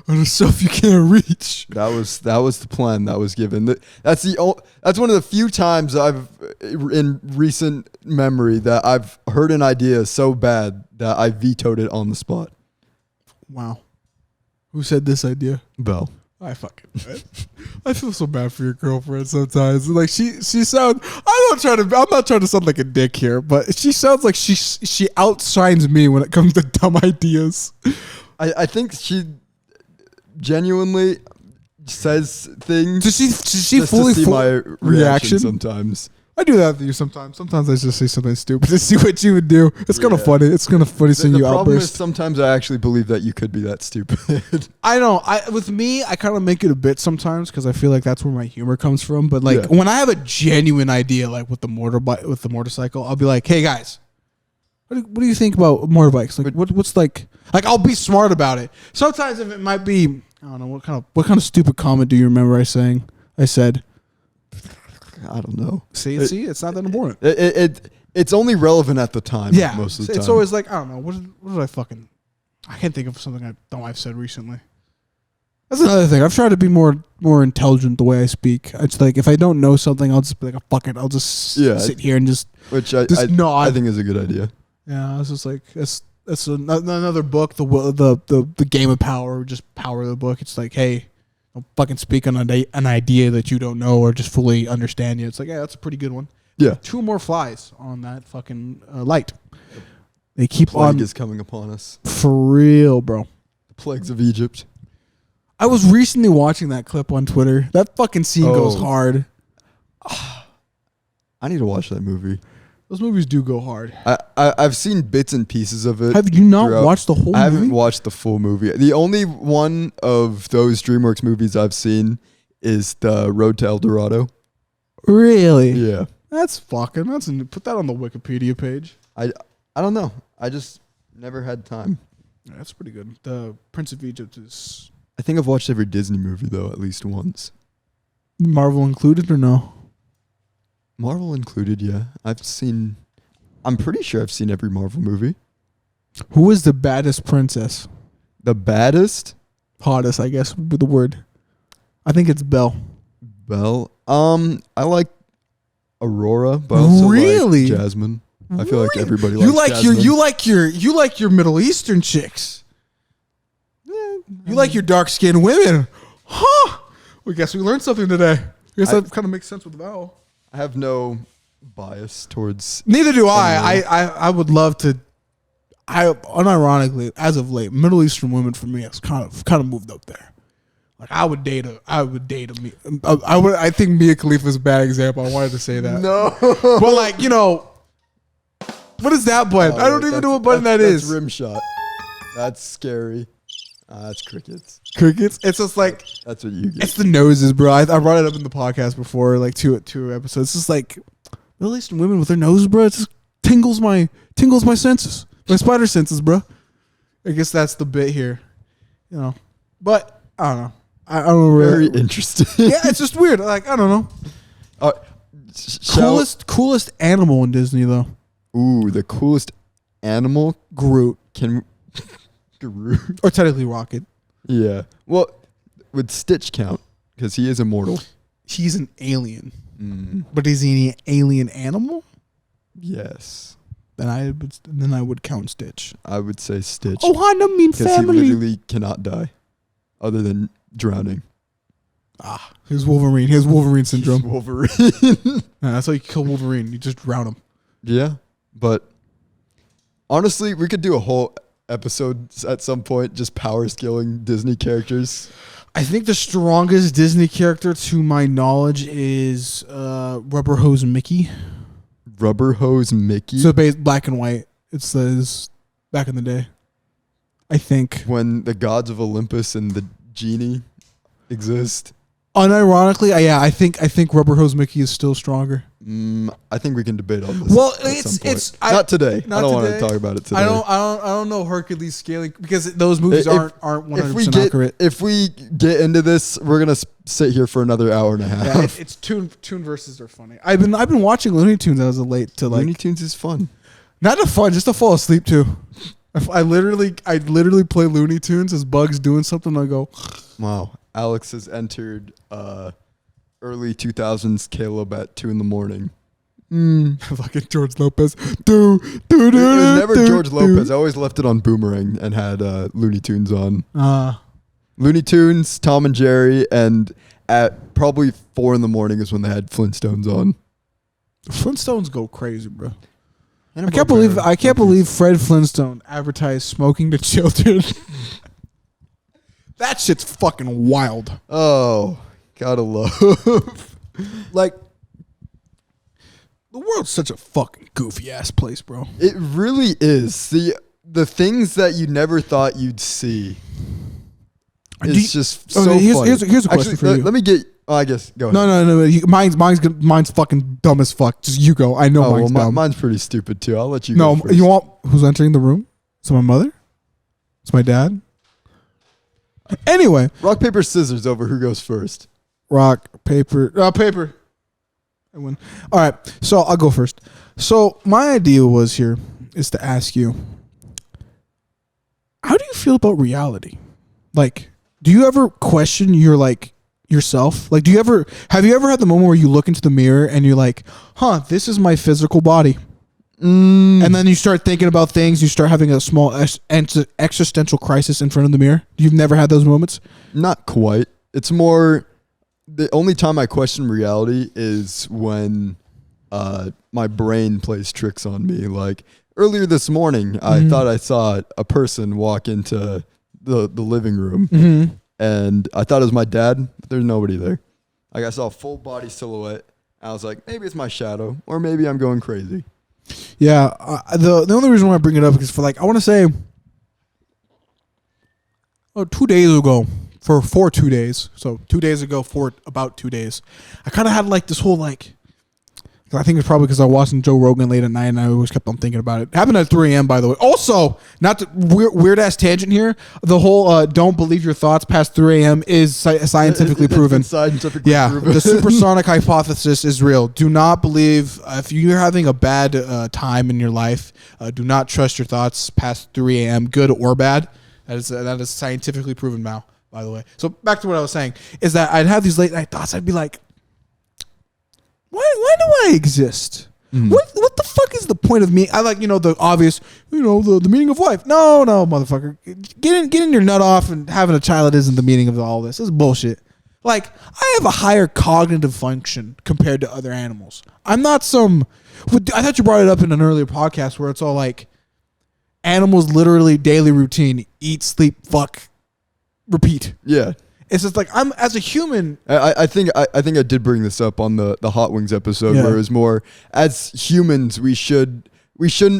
on a shelf you can't reach? That was the plan that was given. That's one of the few times I've in recent memory that I've heard an idea so bad that I vetoed it on the spot. Wow. Who said this idea? Bell. I feel so bad for your girlfriend sometimes. Like she sounds. I'm not trying to sound like a dick here, but she sounds like she outshines me when it comes to dumb ideas. I think she genuinely says things. Does she just fully to see my reaction sometimes? I do that to you sometimes. Sometimes I just say something stupid to see what you would do. It's kind of Yeah. funny. It's kind of funny seeing you The problem is outburst. sometimes I actually believe that you could be that stupid. I know. With me, I kind of make it a bit sometimes because I feel like that's where my humor comes from. But like Yeah. when I have a genuine idea, like with the motorcycle, I'll be like, "Hey guys, what do you think about motorbikes? Like, what's like I'll be smart about it. Sometimes if it might be, I don't know what kind of stupid comment do you remember I said? I don't know. See, it's not that important. It's only relevant at the time. Yeah, most of the time. it's always like I don't know what did I can't think of something I've said recently. That's another thing. I've tried to be more intelligent the way I speak. It's like if I don't know something, I'll just be like, oh, fuck it. I'll just sit here and just nod. I think is a good idea. Yeah, it's just like that's another book. The Game of Power, just power the book. It's like, hey, don't fucking speak on an idea that you don't know or just fully understand. It's like, yeah, that's a pretty good one. Yeah. 2 more flies on that fucking light. They keep Plague on is coming upon us. for real, bro. The plagues of Egypt. I was recently watching that clip on Twitter. That fucking scene goes hard. I need to watch that movie. Those movies do go hard. I've seen bits and pieces of it. Have you not watched the whole movie? I haven't watched the full movie. The only one of those DreamWorks movies I've seen is the Road to El Dorado. Really? Yeah. That's put that on the Wikipedia page. I don't know. I just never had time. Yeah, that's pretty good. The Prince of Egypt is I think I've watched every Disney movie though at least once. Marvel included or no? Marvel included, yeah. I'm pretty sure I've seen every Marvel movie. Who is the baddest princess? The baddest? Hottest, I guess, with the word. I think it's Belle. Belle. I like Aurora, but I also Really? like Jasmine. I feel like everybody you likes like Jasmine. you like your Middle Eastern chicks. You like your dark skinned women. Huh. Well, guess we learned something today. I guess that kind of makes sense with Val. I have no bias towards. Neither do I. I would love to. Unironically, as of late, Middle Eastern women for me has kind of moved up there. Like I would date a. I think Mia Khalifa is a bad example. I wanted to say that. No. But like what is that button? I don't even know what button that is. That's rim shot. That's scary. That's crickets. Crickets. It's just like That's what you get. it's the noses, bro. I brought it up in the podcast before, like two episodes. It's just like Middle Eastern women with their noses, bro. It just tingles my senses, my spider senses, bro. I guess that's the bit here, But I don't know. I don't know. Very interesting. Yeah, it's just weird. Like I don't know. Coolest animal in Disney though. Ooh, the coolest animal. Groot. Groot. Or technically Rocket. Yeah. Well, would Stitch count? Because he is immortal. He's an alien. But is he an alien animal? Yes. Then I would count Stitch. I would say Stitch. Oh, I don't mean Because he family. literally cannot die. Other than drowning. Here's Wolverine. Here's Wolverine syndrome. Wolverine. Nah, that's how you kill Wolverine. You just drown him. Yeah. But honestly, we could do a whole episode at some point just power scaling Disney characters. I think the strongest Disney character, to my knowledge, is Rubber Hose Mickey. Rubber Hose Mickey. So black and white. It says back in the day. I think. When the gods of Olympus and the genie exist. Unironically, I think Rubber Hose Mickey is still stronger. I think we can debate on this. Well, at some point. it's not today. not I don't want today. to talk about it today. I don't know Hercules scaling because those movies aren't 100% accurate. If we get into this, we're gonna sit here for another hour and a half. Yeah, it's Toon verses are funny. I've been watching Looney Tunes as of late to like Looney Tunes is fun. not to fun, just to fall asleep to. I literally play Looney Tunes as Bugs doing something. And I go, Wow, Alex has entered early 2000s Caleb at 2 a.m. fucking George Lopez. It was never George Lopez. I always left it on Boomerang and had Looney Tunes on. Looney Tunes, Tom and Jerry, and at probably 4 a.m. is when they had Flintstones on. Flintstones go crazy, bro. I can't believe Fred Flintstone advertised smoking to children. That shit's fucking wild. Oh, gotta love. Like, the world's such a fucking goofy ass place, bro. It really is. The things that you never thought you'd see. It's just so funny. Here's a question for you. Let me get. Oh, I guess go ahead. No. Mine's fucking dumb as fuck. Just you go. I know mine's dumb. Mine's pretty stupid too. I'll let you go first. You want who's entering the room? It's my mother. It's my dad. Anyway, rock paper scissors over who goes first. Rock paper paper. I win. All right, so I'll go first. So my idea is to ask you, how do you feel about reality? Like, do you ever question yourself? Like, have you ever had the moment where you look into the mirror and you're like, this is my physical body? And then you start thinking about things. You start having a small existential crisis in front of the mirror. You've never had those moments? Not quite. It's more, the only time I question reality is when my brain plays tricks on me. Like earlier this morning, I thought I saw a person walk into the living room. And I thought it was my dad, but there's nobody there. Like I saw a full body silhouette. I was like, maybe it's my shadow, or maybe I'm going crazy. Yeah, the only reason why I bring it up is for I want to say, 2 days ago, for 2 days. So 2 days ago, for about 2 days, I kind of had this whole I think it's probably because I was watching Joe Rogan late at night and I always kept on thinking about it. It happened at 3 a.m. by the way. Also, not to, weird ass tangent here. The whole don't believe your thoughts past 3 a.m. is scientifically proven. Scientifically proven. The supersonic hypothesis is real. Do not believe if you're having a bad time in your life. Do not trust your thoughts past 3 a.m. Good or bad. That is scientifically proven now. By the way. So back to what I was saying is that I'd have these late night thoughts. I'd be like, Why do I exist? What the fuck is the point of me? I the obvious, the meaning of life. No, motherfucker. Getting your nut off and having a child isn't the meaning of all this. This is bullshit. I have a higher cognitive function compared to other animals. I'm not I thought you brought it up in an earlier podcast where it's all animals literally daily routine, eat, sleep, fuck, repeat. Yeah. It's just I'm as a human. I think I did bring this up on the Hot Wings episode where it was more as humans we shouldn't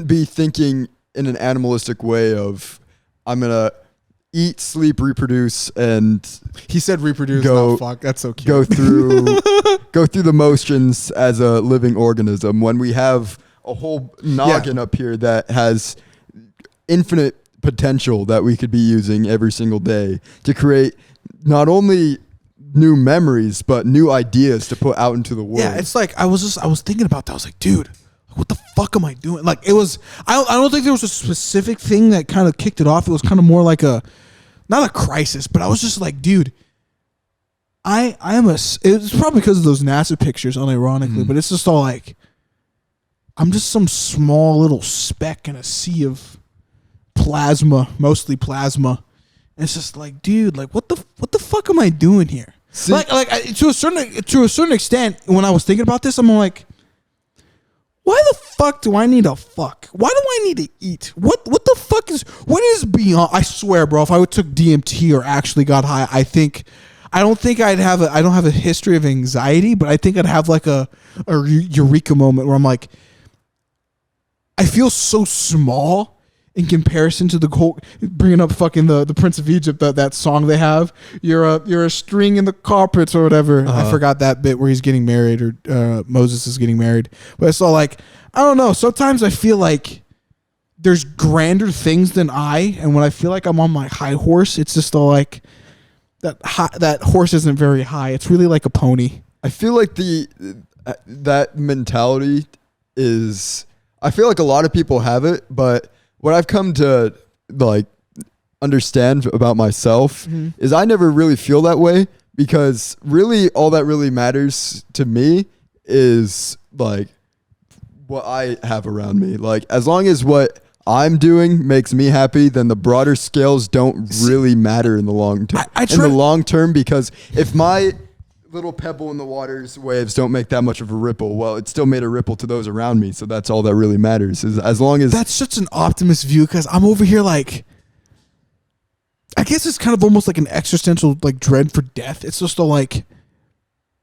be thinking in an animalistic way of I'm gonna eat, sleep, reproduce, and he said reproduce. Fuck, that's so cute. Go through the motions as a living organism when we have a whole noggin up here that has infinite potential that we could be using every single day to create not only new memories but new ideas to put out into the world. Yeah, it's I was thinking about that. I was like, dude, what the fuck am I doing? It was I don't think there was a specific thing that kind of kicked it off. It was kind of more like not a crisis, but I was just like, dude, it's probably because of those NASA pictures, unironically, but it's just all I'm just some small little speck in a sea of plasma, mostly plasma. And it's just dude, what the fuck am I doing here? See, to a certain extent, when I was thinking about this, I'm like, why the fuck do I need to fuck? Why do I need to eat? What the fuck what is beyond? I swear, bro, if I took DMT or actually got high, I don't think I don't have a history of anxiety, but I think I'd have a eureka moment where I'm like, I feel so small in comparison to the whole, bringing up fucking the Prince of Egypt, that song they have. You're a string in the carpets or whatever. I forgot that bit where he's getting married, or Moses is getting married. But it's all like, I don't know. Sometimes I feel like there's grander things than I, and when I feel like I'm on my high horse, it's just all like that horse isn't very high. It's really like a pony. I feel like that mentality is, I feel like a lot of people have it, but what I've come to like understand about myself is I never really feel that way, because really all that really matters to me is like what I have around me. Like, as long as what I'm doing makes me happy, then the broader scales don't really matter in the long term. In the long term, because if my little pebble in the water's waves don't make that much of a ripple, well, it still made a ripple to those around me. So that's all that really matters, is as long as... That's such an optimist view, because I'm over here like, I guess it's kind of almost like an existential like dread for death. It's just like,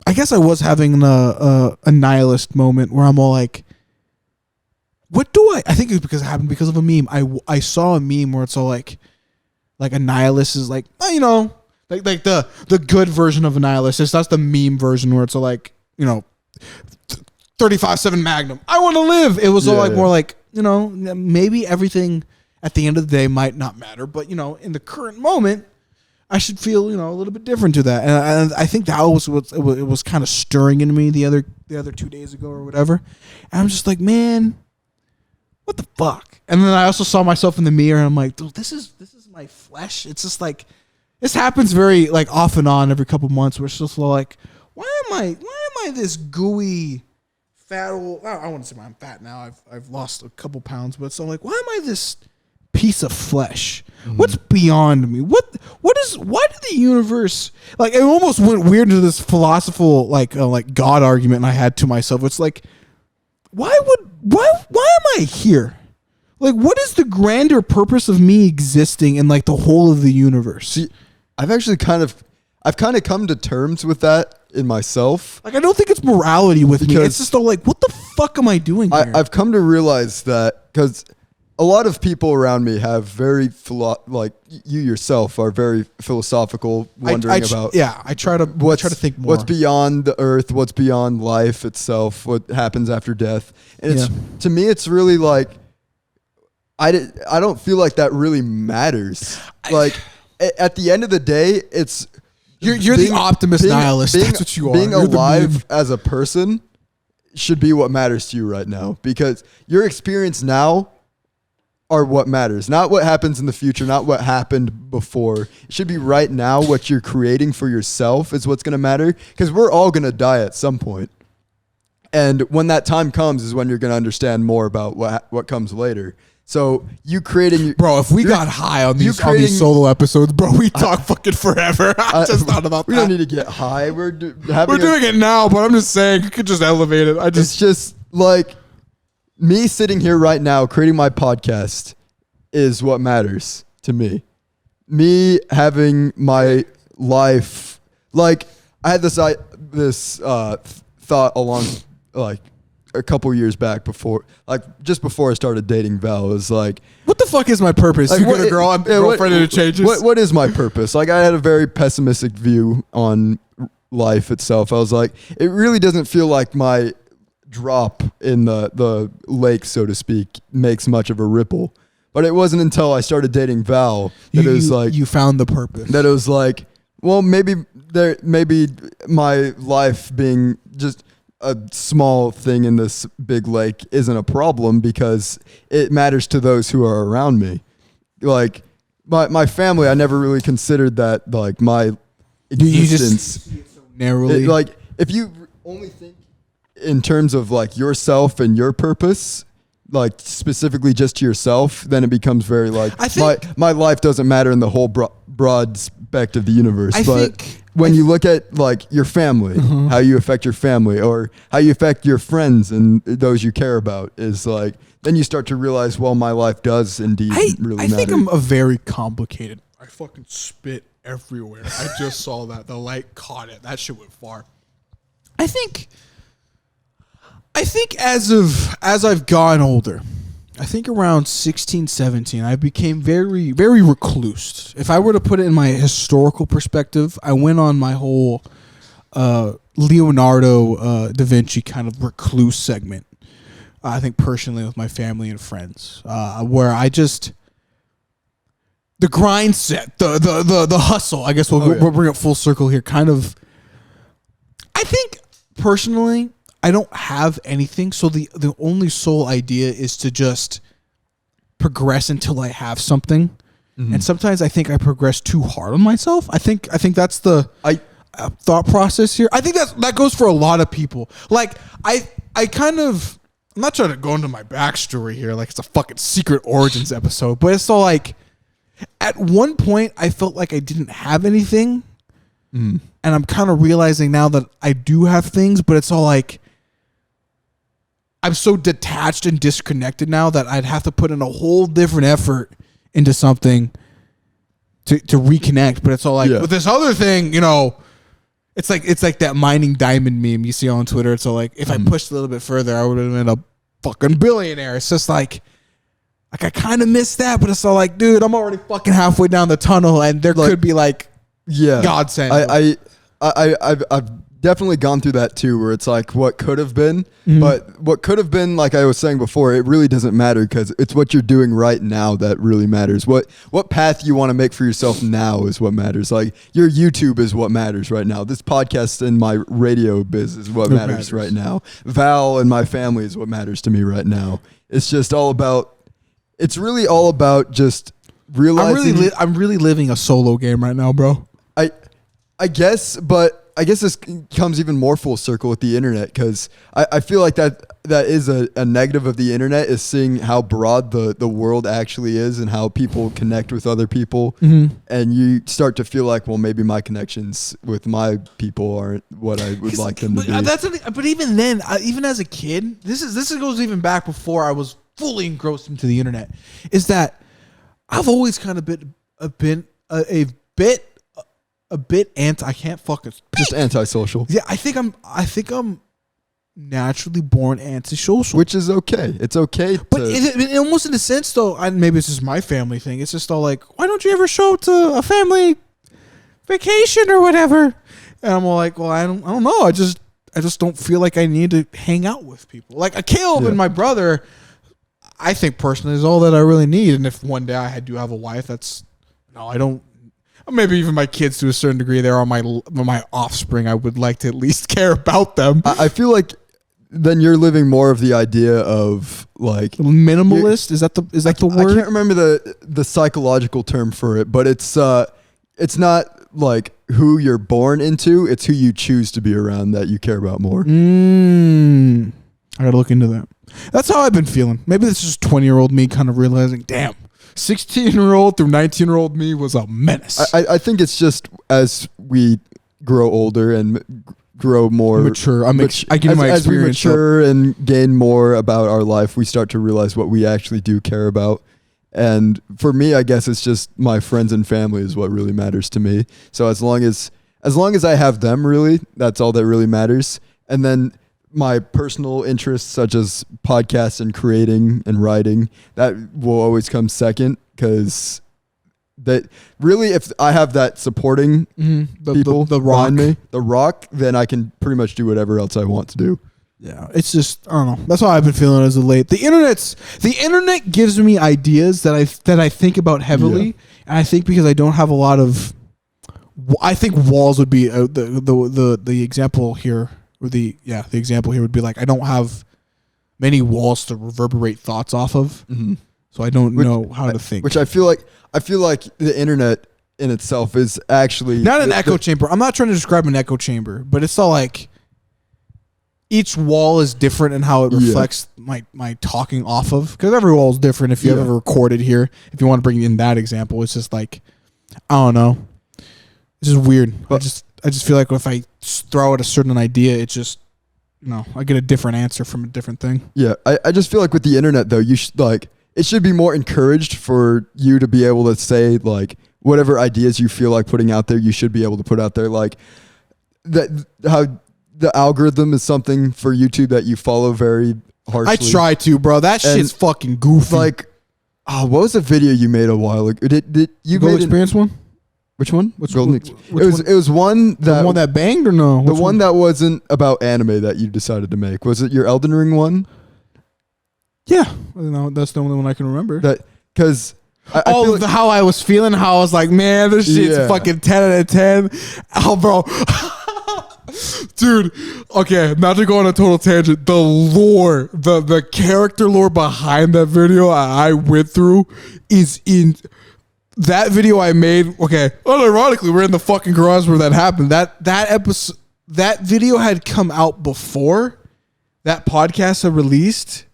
I guess I was having a nihilist moment where I'm all like, what do I think it's because it happened because of a meme. I saw a meme where it's all like a nihilist is like, oh, you know, like the good version of a nihilist. That's the meme version where it's all like, you know, 35-7 Magnum, I want to live. It was all like more like, you know, maybe everything at the end of the day might not matter, but, you know, in the current moment, I should feel, you know, a little bit different to that. And I think that was what it was kind of stirring in me the other 2 days ago or whatever. And I'm just like, man, what the fuck? And then I also saw myself in the mirror and I'm like, dude, this is my flesh. It's just like, this happens very like off and on every couple months, where it's just like, why am I this gooey fat old, I want to say I'm fat now. I've lost a couple pounds, but so I'm like, why am I this piece of flesh? What's beyond me? Why did the universe, like, it almost went weird into this philosophical like God argument I had to myself. It's like, why am I here? Like, what is the grander purpose of me existing in like the whole of the universe? See, I've kind of come to terms with that in myself. Like, I don't think it's morality with me. It's just all like, what the fuck am I doing here? I've come to realize that, because a lot of people around me have very like you yourself are very philosophical, wondering about. Yeah, I try to think more. What's beyond the earth? What's beyond life itself? What happens after death? And it's, to me, it's really like, I don't feel like that really matters. Like, at the end of the day, it's you're the optimist nihilist. That's what you are. Being alive as a person should be what matters to you right now, because your experience now are what matters, not what happens in the future, not what happened before. It should be right now. What you're creating for yourself is what's going to matter, because we're all going to die at some point. And when that time comes is when you're going to understand more about what comes later. So you creating... Bro, if we got high on these solo episodes, bro, we talk fucking forever. I just thought about that. We don't need to get high. We're doing it now, but I'm just saying, you could just elevate it. It's just like me sitting here right now creating my podcast is what matters to me. Me having my life... Like, I had this thought along... like a couple years back, just before I started dating Val, is like, what the fuck is my purpose? Like, you get a girl, I'm girlfriend, and it changes. What is my purpose? Like, I had a very pessimistic view on life itself. I was like, it really doesn't feel like my drop in the lake, so to speak, makes much of a ripple. But it wasn't until I started dating Val that it was like, you found the purpose. That it was like, well, maybe my life being just a small thing in this big lake isn't a problem, because it matters to those who are around me. Like my family, I never really considered that like my existence. You just so narrowly. Like, if you only think in terms of like yourself and your purpose, like specifically just to yourself, then it becomes very like, my life doesn't matter in the whole broad spectrum of the universe. When you look at like your family, how you affect your family, or how you affect your friends and those you care about, is like, then you start to realize, well, my life does indeed really matter. I think I'm a very complicated. I fucking spit everywhere. I just saw that. The light caught it. That shit went far. I think as I've gotten older, I think around 16, 17, I became very, very recluse. If I were to put it in my historical perspective, I went on my whole Leonardo da Vinci kind of recluse segment. I think personally with my family and friends, where I just the grind set, the hustle. I guess we'll bring it full circle here. Kind of, I think personally, I don't have anything, so the only sole idea is to just progress until I have something. Mm-hmm. And sometimes I think I progress too hard on myself. I think that's the thought process here. I think that goes for a lot of people. Like I kind of, I'm not trying to go into my backstory here, like it's a fucking Secret Origins episode, but it's all like, at one point I felt like I didn't have anything, and I'm kind of realizing now that I do have things, but it's all like, I'm so detached and disconnected now that I'd have to put in a whole different effort into something to reconnect. But it's all like, with this other thing, you know, it's like that mining diamond meme you see on Twitter. It's all like, if I pushed a little bit further, I would have been a fucking billionaire. It's just like I kind of missed that, but it's all like, dude, I'm already fucking halfway down the tunnel, and there could be like, godsend. I've definitely gone through that too, where it's like what could have been, but what could have been, like I was saying before, it really doesn't matter because it's what you're doing right now that really matters. What path you want to make for yourself now is what matters. Like your YouTube is what matters right now. This podcast and my radio biz is what matters right now. Val and my family is what matters to me right now. It's just all about. It's really all about just realizing. I'm really living a solo game right now, bro. I guess, but I guess this comes even more full circle with the internet, because I feel like that is a negative of the internet, is seeing how broad the world actually is and how people connect with other people. And you start to feel like, well, maybe my connections with my people aren't what I would like them to be. But even then, even as a kid, this goes even back before I was fully engrossed into the internet, is that I've always kind of been a bit anti. I can't fucking speak. Just antisocial. Yeah, I think I'm naturally born antisocial, which is okay. It's okay. But it almost in a sense though, and maybe it's just my family thing. It's just all like, why don't you ever show up to a family vacation or whatever? And I'm all like, well, I don't know. I just don't feel like I need to hang out with people. Like a Caleb and my brother, I think personally is all that I really need. And if one day I do have a wife, I don't. Maybe even my kids to a certain degree, they're on my offspring. I would like to at least care about them. I feel like then you're living more of the idea of like minimalist. Is that the word? I can't remember the psychological term for it, but it's not like who you're born into. It's who you choose to be around that you care about more. I gotta look into that. That's how I've been feeling. Maybe this is just 20-year-old me kind of realizing, damn. 16-year-old through 19-year-old me was a menace. I think it's just as we grow older and grow more mature. I get my experience. As we mature and gain more about our life, we start to realize what we actually do care about. And for me, I guess it's just my friends and family is what really matters to me. So as long as I have them, really, that's all that really matters. And then my personal interests, such as podcasts and creating and writing, that will always come second, because that really, if I have that supporting people behind me, the rock, then I can pretty much do whatever else I want to do. Yeah, it's just, I don't know. That's how I've been feeling as of late. The internet gives me ideas that I think about heavily, and I think because I don't have a lot of, I think walls would be the example here. Or the example here would be like, I don't have many walls to reverberate thoughts off of, so I don't know how to think. Which I feel like the internet in itself is actually not an echo chamber. I'm not trying to describe an echo chamber, but it's all like each wall is different in how it reflects my talking off of. Because every wall is different. If you ever recorded here, if you want to bring in that example, it's just like, I don't know. It's just weird. But I just feel like if I throw out a certain idea, it just, I get a different answer from a different thing. Yeah, I just feel like with the internet though, you should it should be more encouraged for you to be able to say like whatever ideas you feel like putting out there, you should be able to put out there. Like that, how the algorithm is something for YouTube that you follow very harshly. I try to, bro. That shit's fucking goofy. Like, what was the video you made a while ago? Did you Gold made Experience one? Which one? Which Golden one? It was one that The one that banged or no? the one that wasn't about anime that you decided to make. Was it your Elden Ring one? Yeah, no, that's the only one I can remember. That because I feel like, how I was feeling, how I was like, man, this shit's Yeah. fucking 10 out of 10. Oh, bro. Dude, okay, not to go on a total tangent, the lore, the character lore behind that video I went through is in that video I made. Okay, unironically, we're in the fucking garage where that happened. That episode, that video had come out before that podcast had released.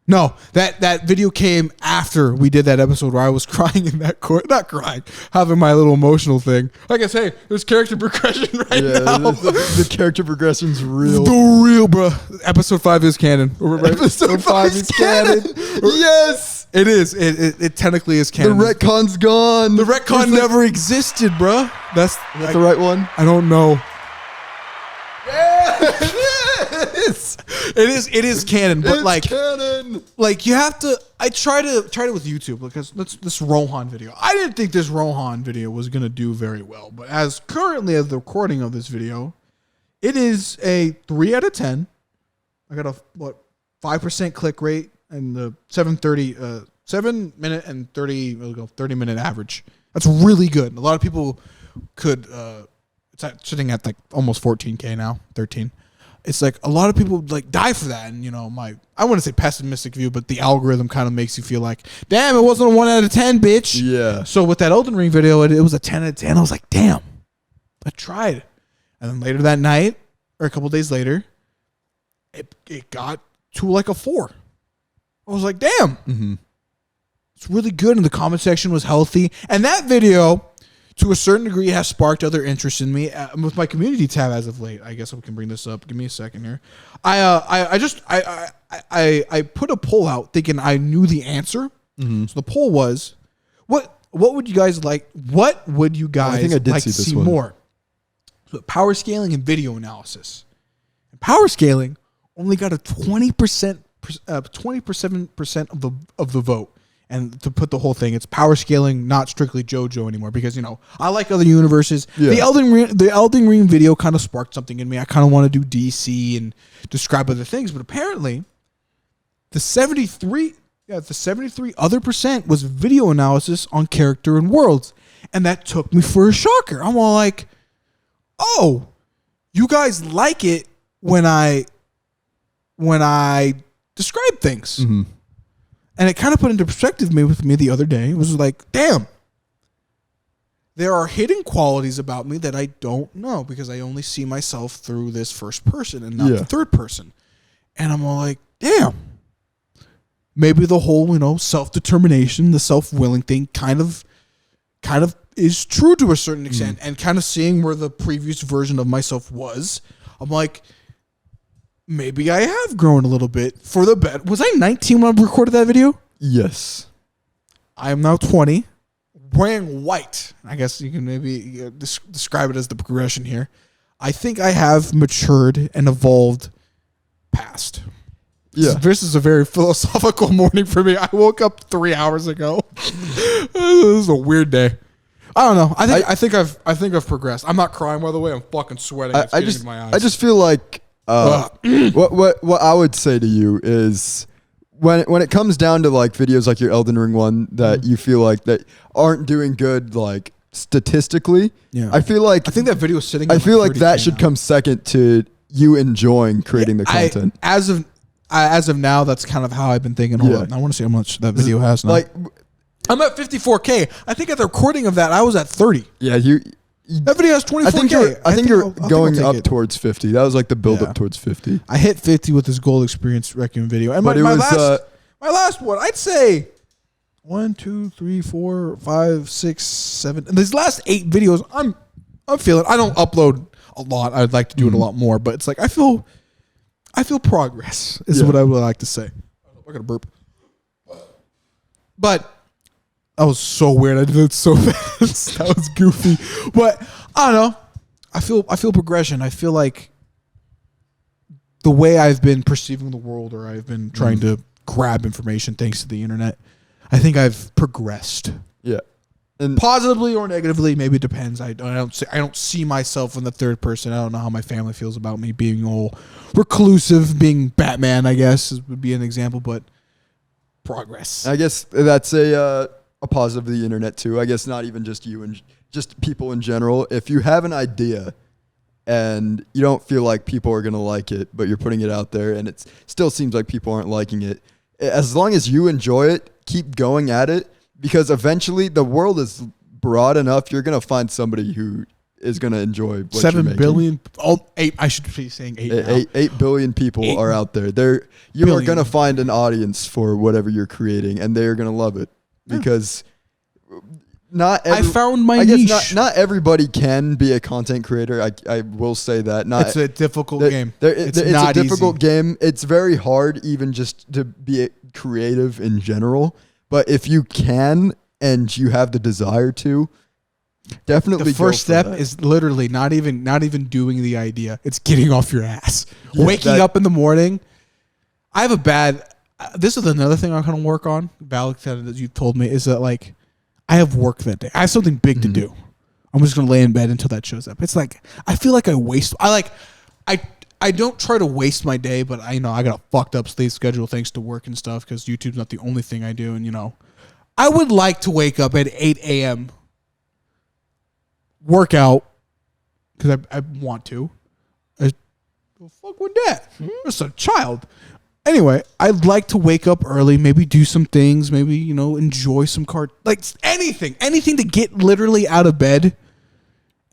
No, that video came after we did that episode where I was crying in that court. Not crying, having my little emotional thing. Like I say, there's character progression right now. the character progression's real. The real, bro. Episode 5 is canon. Right? Episode 5 is canon. Yes, it is. It technically is canon. the retcon's gone. The retcon never existed, bro. That's the right one. I don't know. Yes, It is canon, but it's like canon. Like you have to. I tried it with YouTube because this Rohan video. I didn't think this Rohan video was gonna do very well, but as currently as the recording of this video, it is a 3 out of 10. I got a 5% click rate and the 7 minute and 30 minute average. That's really good. A lot of people could. It's sitting at like almost 14K now, 13. It's like a lot of people like die for that, and I wouldn't say pessimistic view, but the algorithm kind of makes you feel like, damn, it wasn't a 1 out of 10, bitch. Yeah. So with that Elden Ring video, it was a 10 out of 10. I was like, damn, I tried. And then later that night, or a couple days later, it got to like a 4. I was like, damn, it's really good, and the comment section was healthy, and that video, to a certain degree, has sparked other interest in me with my community tab as of late. I guess we can bring this up. Give me a second here. I put a poll out thinking I knew the answer. So the poll was, what would you guys like? What would you guys like to see more? So power scaling and video analysis. And power scaling only got a 20%, 27% of the vote. And to put the whole thing, it's power scaling, not strictly JoJo anymore, because I like other universes. Yeah. The Elden Ring video kind of sparked something in me. I kind of want to do DC and describe other things, but apparently, the 73 other percent was video analysis on character and worlds, and that took me for a shocker. I'm all like, oh, you guys like it when I describe things. Mm-hmm. And it kind of put into perspective with me the other day. It was like, damn, there are hidden qualities about me that I don't know because I only see myself through this first person and not the third person. And I'm all like, damn, maybe the whole, self-determination, the self-willing thing kind of is true to a certain extent, and kind of seeing where the previous version of myself was. I'm like, maybe I have grown a little bit for the better. Was I 19 when I recorded that video? Yes. I am now 20, wearing white. I guess you can maybe describe it as the progression here. I think I have matured and evolved past. Yeah. This is a very philosophical morning for me. I woke up 3 hours ago. This is a weird day. I don't know. I think I've progressed. I'm not crying, by the way. I'm fucking sweating. It's getting in my eyes. I just feel like what I would say to you is when it comes down to like videos like your Elden Ring one that you feel like that aren't doing good like statistically, I think that video is sitting. I feel like that should come second to you enjoying creating the content. As of now, that's kind of how I've been thinking. Hold on, I want to see how much that video has now. Like, I'm at 54K. I think at the recording of that, I was at 30. Yeah, that video has 24K. I think you're going up towards 50. That was like the build up towards 50. I hit 50 with this Gold Experience Requiem video. And my last one, I'd say 1, 2, 3, 4, 5, 6, 7. And these last 8 videos, I'm feeling. I don't upload a lot. I'd like to do it a lot more, but it's like I feel progress is what I would like to say. I got to burp. But that was so weird. I did it so fast. That was goofy. But I don't know. I feel progression. I feel like the way I've been perceiving the world, or I've been trying to grab information thanks to the internet, I think I've progressed. Yeah. And positively or negatively, maybe it depends. I don't see myself in the third person. I don't know how my family feels about me being all reclusive, being Batman, I guess would be an example, but progress. I guess that's a positive of the internet too. I guess not even just you and just people in general. If you have an idea and you don't feel like people are going to like it, but you're putting it out there and it still seems like people aren't liking it, as long as you enjoy it, keep going at it, because eventually the world is broad enough. You're going to find somebody who is going to enjoy what 7 billion. Oh, 8. I should be saying 8. 8 billion people are out there. You are going to find an audience for whatever you're creating, and they are going to love it because I found my I niche. guess not everybody can be a content creator. I will say that. It's a difficult game. It's a difficult game. It's very hard even just to be creative in general. But if you can and you have the desire to, definitely the first go for step that. is literally not even doing the idea. It's getting off your ass. Yeah, Waking up in the morning. I have a bad. This is another thing I kind of work on. Val, that you told me is that like I have work that day. I have something big to do. I'm just gonna lay in bed until that shows up. It's like I feel like I waste. I don't try to waste my day, but I got a fucked up sleep schedule thanks to work and stuff because YouTube's not the only thing I do. And I would like to wake up at 8 a.m. work out because I want to. Fuck with that. I'm just a child. Anyway, I'd like to wake up early, maybe do some things, maybe, enjoy some anything to get literally out of bed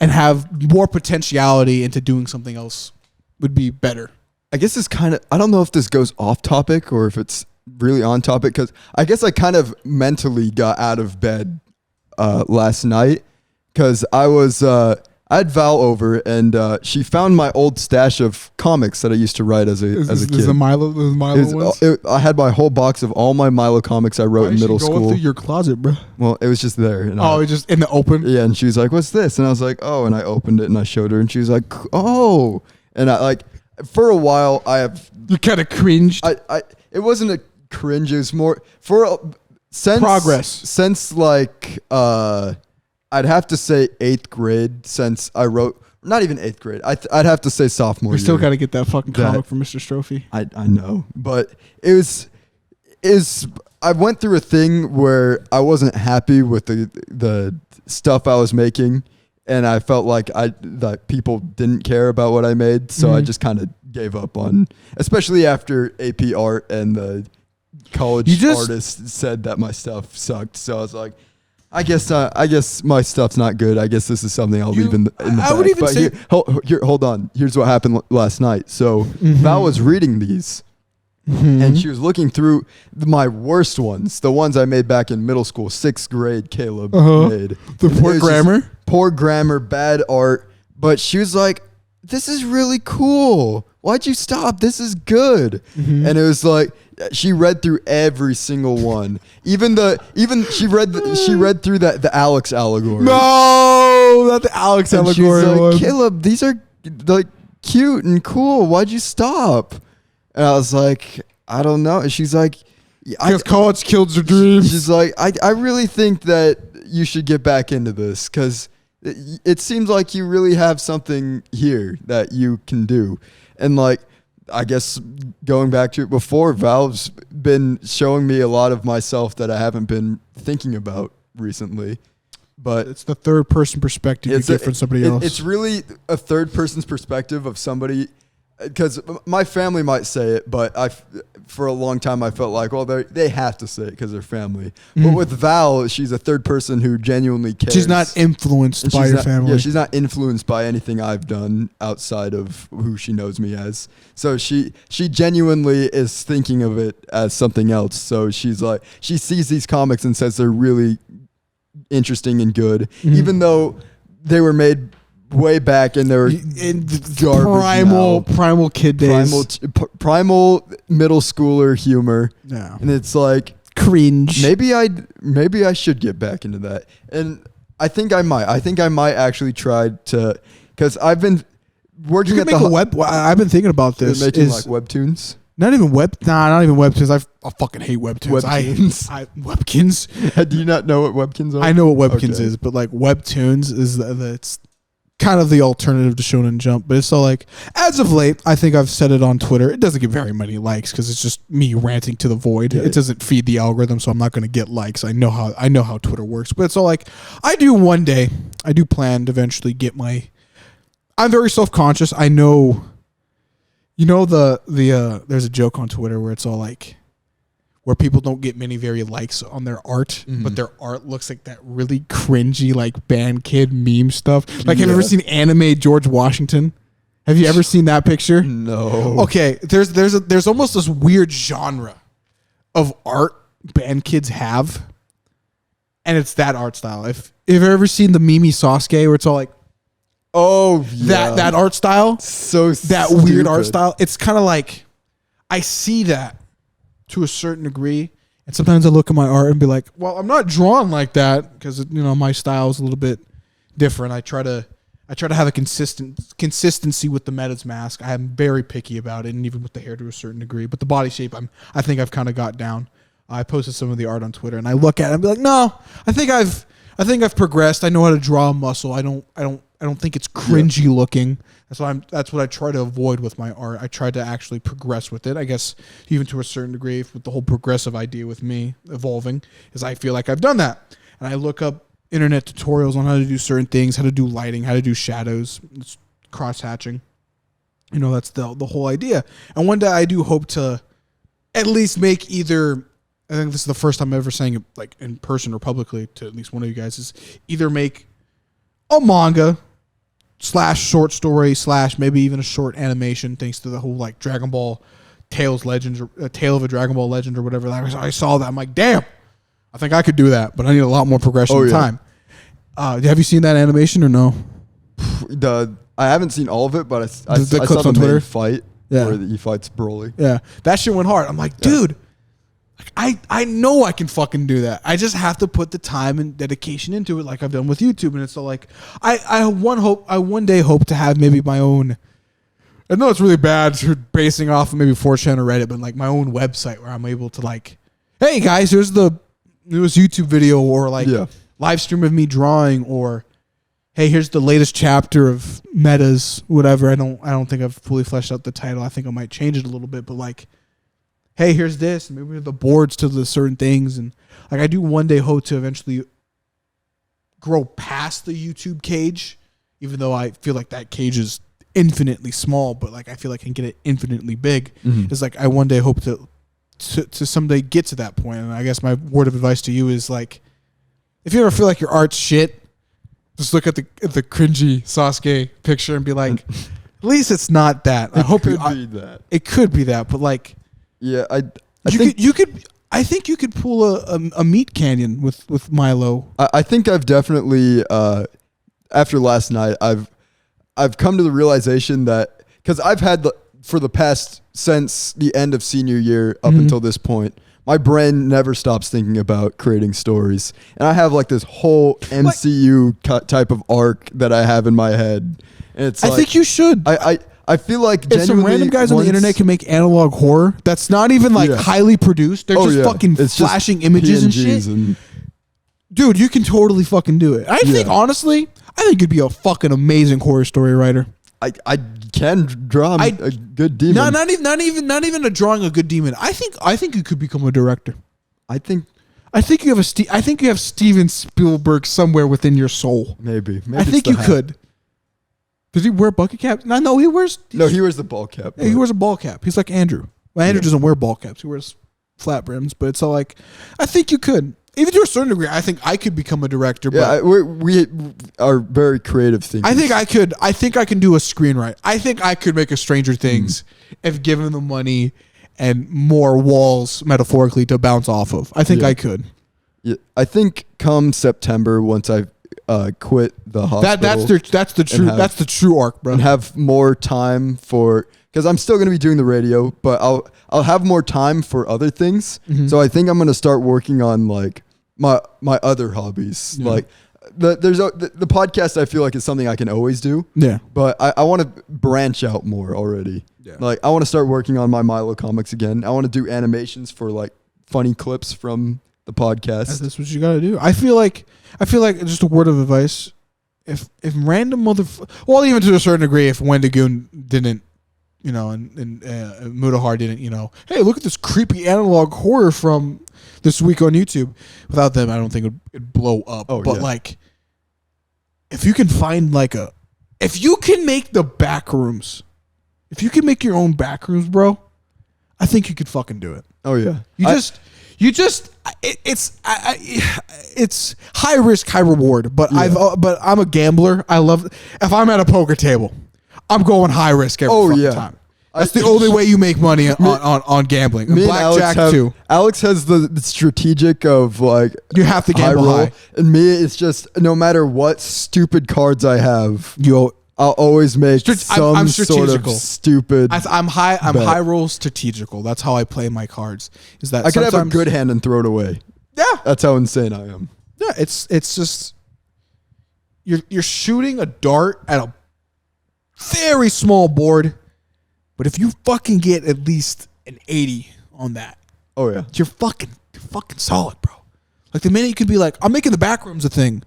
and have more potentiality into doing something else would be better. I guess it's I don't know if this goes off topic or if it's really on topic, because I guess I kind of mentally got out of bed last night because I had Val over and she found my old stash of comics that I used to write as a kid. Is the Milo ones? I had my whole box of all my Milo comics I wrote in middle school. Through your closet, bro. Well, it was just there. And it's just in the open? Yeah, and she was like, "What's this?" And I was like, "Oh," and I opened it and I showed her and she was like, "Oh." And I for a while You kind of cringed. It wasn't a cringe, it was more progress. Since I'd have to say 8th grade, since I wrote, not even 8th grade. I'd have to say sophomore year. We still got to get that fucking comic from Mr. Strophe. I know, but I went through a thing where I wasn't happy with the stuff I was making, and I felt like that people didn't care about what I made, so I just kind of gave up on, especially after AP Art and the college artists said that my stuff sucked. So I was like, I guess my stuff's not good. I guess this is something I'll leave in the back. I would even say hold on. Here's what happened last night. So Val was reading these, and she was looking through my worst ones, the ones I made back in middle school, 6th grade. Caleb made the poor grammar, bad art. But she was like, "This is really cool. Why'd you stop? This is good." And it was like, she read through every single one. She read through the Alex allegory. No, not the Alex and allegory. She's like, "Caleb, these are like cute and cool. Why'd you stop?" And I was like, "I don't know." And she's like, "Because college killed your dreams." She's like, I really think that you should get back into this because it seems like you really have something here that you can do." And like, I guess going back to it before, Valve's been showing me a lot of myself that I haven't been thinking about recently. But it's the third person perspective you get from somebody else. It's really a third person's perspective of somebody, because my family might say it, but for a long time I felt like, well, they have to say it because they're family. But with Val, she's a third person who genuinely cares. She's not influenced by your family. Yeah, she's not influenced by anything I've done outside of who she knows me as. So she genuinely is thinking of it as something else. So she's like, she sees these comics and says they're really interesting and good, even though they were made way back and they were in garbage primal kid days, primal middle schooler humor. Yeah, and it's like cringe. Maybe I should get back into that, and I think I might actually try to, because I've been working You at could make the a web. I've been thinking about this. making like webtoons. Not even webtoons. I fucking hate webtoons. Webkins. Webkins. Do you not know what webkins are? I know what webkins Okay. is, but like webtoons is it's kind of the alternative to Shonen Jump. But it's so like as of late, I think I've said it on Twitter. It doesn't get very many likes because it's just me ranting to the void. Yeah. It doesn't feed the algorithm, so I'm not going to get likes. I know how Twitter works. But it's all like I do plan to eventually get my. I'm very self-conscious. I know. You know there's a joke on Twitter where it's all like where people don't get many very likes on their art, but their art looks like that really cringy like band kid meme stuff. Like have you ever seen anime George Washington? Have you ever seen that picture? No. Okay, there's almost this weird genre of art band kids have, and it's that art style. If you've ever seen the Mimi Sasuke where it's all like Oh, yeah. that art style, So that stupid. weird art style. It's kind of like I see that to a certain degree, and sometimes I look at my art and be like, "Well, I'm not drawn like that because my style is a little bit different." I try to have a consistency with the Meta's mask. I am very picky about it, and even with the hair to a certain degree. But the body shape, I think I've kind of got down. I posted some of the art on Twitter, and I look at it and be like, "No, I think I've progressed. I know how to draw a muscle. I don't think it's cringy looking. That's what I try to avoid with my art. I try to actually progress with it. I guess even to a certain degree with the whole progressive idea with me evolving is I feel like I've done that. And I look up internet tutorials on how to do certain things, how to do lighting, how to do shadows, cross hatching. That's the whole idea. And one day I do hope to at least make either, I think this is the first time I'm ever saying it like in person or publicly to at least one of you guys, is either make a manga / short story / maybe even a short animation, thanks to the whole like Dragon Ball Tales Legends or Tale of a Dragon Ball Legend or whatever. I saw that. I'm like, damn, I think I could do that, but I need a lot more progression and time. Have you seen that animation or no? I haven't seen all of it, but I The saw clips the on main Twitter? fight Yeah. where he fights Broly. Yeah, that shit went hard. I'm like, dude, I know I can fucking do that. I just have to put the time and dedication into it, like I've done with YouTube. And it's so like, I one day hope to have maybe my own. I know it's really bad basing off of maybe 4chan or Reddit, but like my own website where I'm able to like, hey guys, here's the newest YouTube video or like live stream of me drawing, or hey, here's the latest chapter of Metas, whatever. I don't think I've fully fleshed out the title. I think I might change it a little bit, but like, hey, here's this, and maybe the boards to the certain things, and like I do one day hope to eventually grow past the YouTube cage, even though I feel like that cage is infinitely small, but like I feel like I can get it infinitely big. It's like I one day hope to someday get to that point. And I guess my word of advice to you is like, if you ever feel like your art's shit, just look at the cringy Sasuke picture and be like, at least it's not that. I hope it could be that. It could be that, but like, yeah, I think you could pull a meat canyon with Milo. I think I've definitely after last night I've come to the realization that because I've had for the past since the end of senior year up until this point, my brain never stops thinking about creating stories, and I have like this whole MCU type of arc that I have in my head. And it's I think you should. I feel like if some random guys on the internet can make analog horror that's not even like highly produced, they're just fucking flashing images and shit. Dude, you can totally fucking do it. I think honestly, I think you'd be a fucking amazing horror story writer. I can draw a good demon. Not even a drawing a good demon. I think you could become a director. I think you have Steven Spielberg somewhere within your soul. Maybe I think you could. Does he wear a bucket cap? No, he wears. No, he wears the ball cap. Yeah, he wears a ball cap. He's like Andrew. Well, Andrew doesn't wear ball caps. He wears flat brims. But it's all like, I think you could. Even to a certain degree, I think I could become a director. Yeah, we are very creative thinkers. I think I could. I think I can do a screenwrite. I think I could make a Stranger Things if given the money and more walls, metaphorically, to bounce off of. I think I could. Yeah, I think come September, once I quit the hospital, that's the true arc, bro. And have more time for, because I'm still going to be doing the radio, but I'll have more time for other things. So I think I'm going to start working on like my other hobbies. Like the podcast I feel like is something I can always do. Yeah. But I want to branch out more already. Yeah. Like I want to start working on my Milo comics again. I want to do animations for like funny clips from the podcast. That's what you got to do. I feel like just a word of advice. If random well, even to a certain degree, if Wendigoon didn't, and Mudahar didn't, hey, look at this creepy analog horror from this week on YouTube. Without them, I don't think it'd blow up. Oh, but yeah. like, if you can find if you can make the back rooms, if you can make your own back rooms, bro, I think you could fucking do it. Oh yeah. It's high risk, high reward. But Yeah. but I'm a gambler. I love if I'm at a poker table, I'm going high risk every fucking time. That's the only way you make money on gambling. Me and Blackjack too. Alex has the strategic of like You have to gamble roll, high. and me it's just no matter what stupid cards I have, I'll always make I'm some sort strategical. of stupid. I'm high bet. roll strategical. That's how I play my cards. Is that I could have a sometimes- good hand and throw it away. Yeah. That's how insane I am. Yeah, it's just you're shooting a dart at a very small board, but if you fucking get at least an 80 on that, Oh yeah. you're fucking solid, bro. Like the minute you could be like, I'm making the back rooms a thing,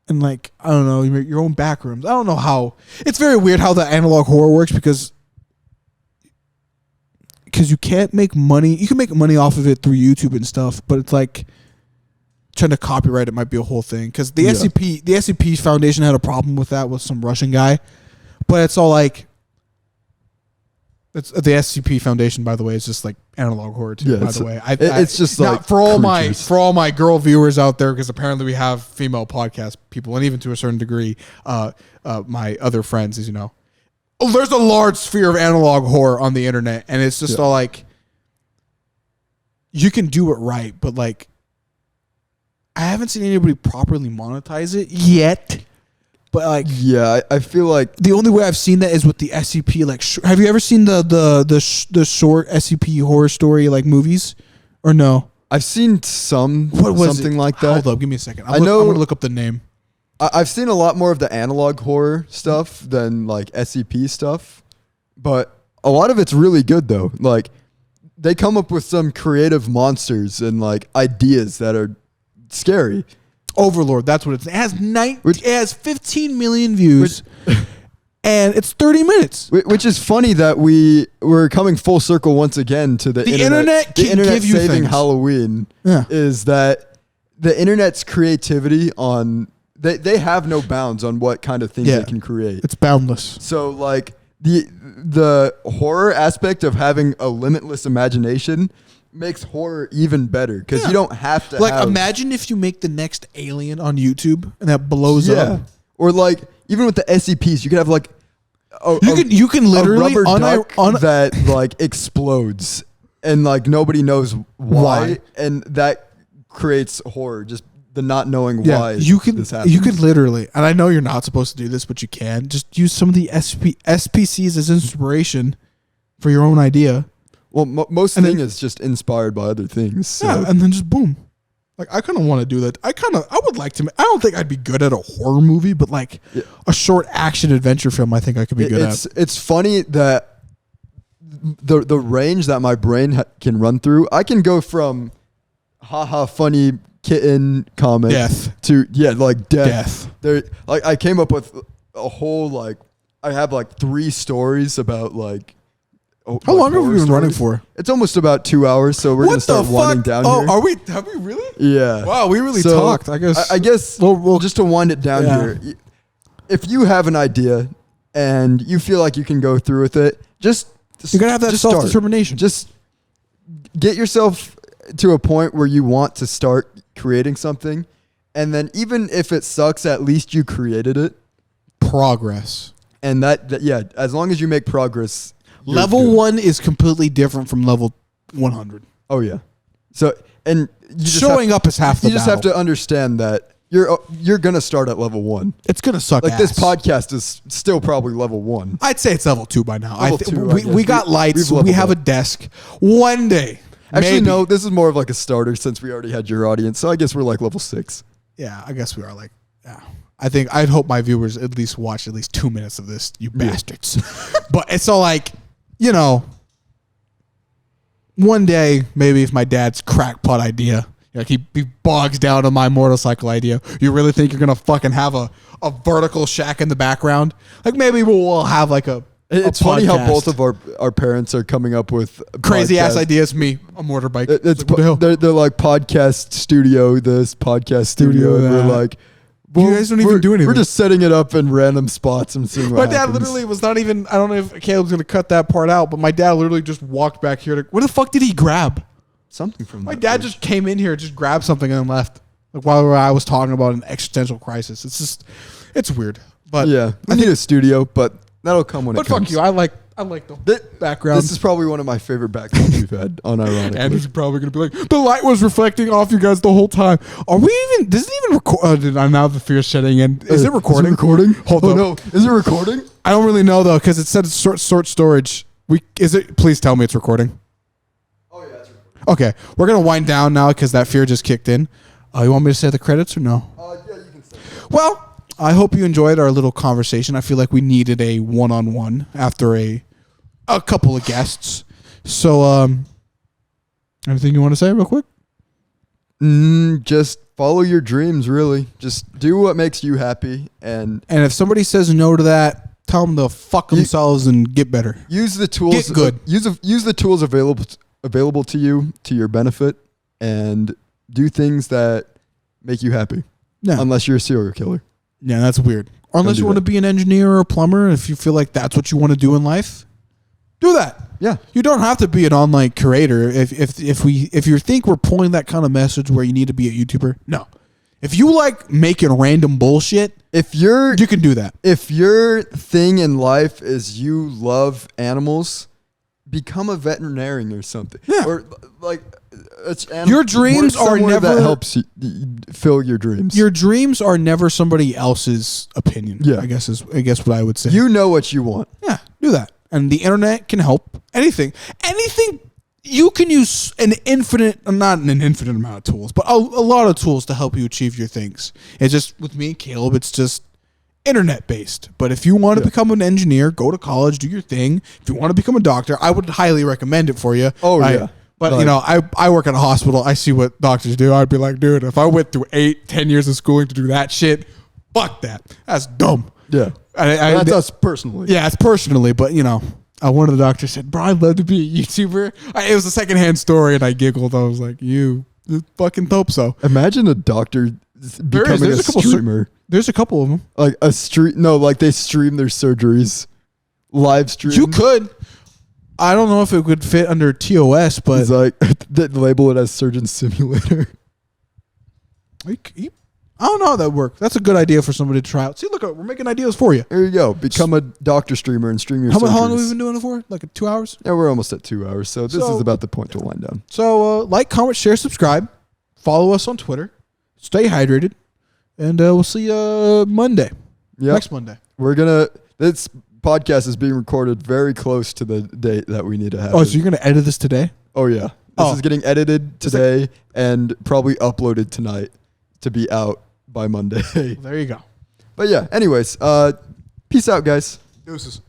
and like I don't know, you make your own back rooms. I don't know how. It's very weird how the analog horror works because you can't make money. You can make money off of it through YouTube and stuff, but it's like trying to copyright it might be a whole thing because the SCP Foundation had a problem with that with some Russian guy, but it's all like it's the SCP Foundation, by the way, is just like analog horror too. Yeah, by the way, it's just now, like for all creatures. my girl viewers out there, because apparently we have female podcast people, and even to a certain degree, my other friends, as you know. Oh, there's a large sphere of analog horror on the internet, and it's just all like you can do it right, but like I haven't seen anybody properly monetize it yet. But like, Yeah, I feel like the only way I've seen that is with the SCP. Like, have you ever seen the short SCP horror story like movies, or no? I've seen something like that. Hold up, give me a second. I know- I'm gonna look up the name. I've seen a lot more of the analog horror stuff than like SCP stuff, but a lot of it's really good though. Like they come up with some creative monsters and like ideas that are scary. Overlord, that's what it is. It has 15 million views, and it's 30 minutes. Which is funny that we're coming full circle once again to the internet. The internet can give you saving things. Halloween is that the internet's creativity on they have no bounds on what kind of things they can create. It's boundless. So like the horror aspect of having a limitless imagination makes horror even better because you don't have to imagine if you make the next Alien on YouTube and that blows up. Or like even with the SCPs, you could have like You can literally a rubber duck that like explodes and like nobody knows why, and that creates horror. Just the not knowing why this happens. You could literally, and I know you're not supposed to do this, but you can just use some of the SPCs as inspiration for your own idea. Well, most thing is just inspired by other things. So. Yeah, and then just boom. Like I kind of want to do that. I would like to. I don't think I'd be good at a horror movie, but like a short action adventure film, I think I could be good at. It's funny that the range that my brain can run through. I can go from haha funny kitten comic to like death. There, like I came up with a whole like I have like 3 stories about like. How long have we been running for? It's almost about 2 hours, so we're gonna start winding down here. Are we? Have we really? Yeah. Wow, we really talked. I guess. I guess. Well, just to wind it down here, if you have an idea and you feel like you can go through with it, you gotta have that self-determination. Just get yourself to a point where you want to start creating something, and then even if it sucks, at least you created it. Progress. And that as long as you make progress. Level 1 is completely different from level 100. Oh yeah. So and showing up is half the battle. You just have to understand that you're gonna start at level 1. It's gonna suck. Like this podcast is still probably level 1. I'd say it's level 2 by now. Level 2, we got lights. We have a desk. One day. Actually, no. This is more of like a starter since we already had your audience. So I guess we're like level 6. Yeah, I guess we are like, yeah. I'd hope my viewers at least watch at least 2 minutes of this, you bastards. But it's all like, you know, one day, maybe if my dad's crackpot idea, like he bogs down on my motorcycle idea, you really think you're going to fucking have a vertical shack in the background? Like maybe we'll have like It's funny how both of our parents are coming up with crazy ass ideas. Me, a motorbike. It's like, what the hell? They're like podcast studio this, podcast studio, and we're like, you guys don't even do anything. We're just setting it up in random spots and seeing what My dad happens. literally was not even, I don't know if Caleb's going to cut that part out, but my dad literally just walked back here. Where the fuck did he grab? Something from my dad just came in here, just grabbed something and then left. Like while I was talking about an existential crisis. It's weird. But yeah, I need a studio, but that'll come when it comes. But fuck you, I like the background. This is probably one of my favorite backgrounds we've had, unironically. Andrew's probably going to be like, the light was reflecting off you guys the whole time. Are we even, does it even record? Now the fear's setting in. Is it recording? Is it recording? Hold on. No. Is it recording? I don't really know though, because it said it's short storage. Please tell me it's recording. Oh yeah, it's recording. Okay, we're going to wind down now because that fear just kicked in. You want me to say the credits or no? Yeah, you can say it. Well, I hope you enjoyed our little conversation. I feel like we needed a one-on-one after a couple of guests. So, anything you want to say real quick? Just follow your dreams, really. Just do what makes you happy. And if somebody says no to that, tell them to fuck themselves and get better. Use the tools. Get good. Use the tools available to you to your benefit, and do things that make you happy. Yeah. Unless you're a serial killer. Yeah, that's weird. Or unless you want to be an engineer or a plumber, if you feel like that's what you want to do in life, do that. Yeah. You don't have to be an online creator. If you think we're pulling that kind of message where you need to be a YouTuber, no. If you like making random bullshit, you can do that. If your thing in life is you love animals, become a veterinarian or something. Yeah. Or like your dreams are never that helps you fill your dreams. Your dreams are never somebody else's opinion. Yeah. I guess what I would say. You know what you want. Yeah, do that. And the internet can help. Anything you can use not an infinite amount of tools, but a lot of tools to help you achieve your things. It's just with me and Caleb, it's just internet based. But if you want to become an engineer, go to college, do your thing. If you want to become a doctor, I would highly recommend it for you. Oh, yeah. But I work at a hospital. I see what doctors do. I'd be like, dude, if I went through 8-10 years of schooling to do that shit, fuck that. That's dumb. Yeah. That's us personally. Yeah, it's personally, but one of the doctors said, bro, I'd love to be a YouTuber. It was a secondhand story, and I giggled. I was like, you fucking hope so. Imagine a doctor becoming a streamer. There's a couple of them. Like they stream their surgeries. Live stream. You could. I don't know if it would fit under TOS, but it's like they label it as Surgeon Simulator. I don't know how that works. That's a good idea for somebody to try out. See, look, we're making ideas for you. There you go. Become a doctor streamer and stream your surgeries. How long have we been doing it for? Like 2 hours? Yeah, we're almost at 2 hours. So this is about the point to wind down. So like, comment, share, subscribe. Follow us on Twitter. Stay hydrated. And we'll see you Monday. Yep. Next Monday. This podcast is being recorded very close to the date that we need to have. Oh, so you're going to edit this today? Oh, yeah. This is getting edited today and probably uploaded tonight to be out by Monday. There you go. But yeah, anyways, peace out, guys. Deuces.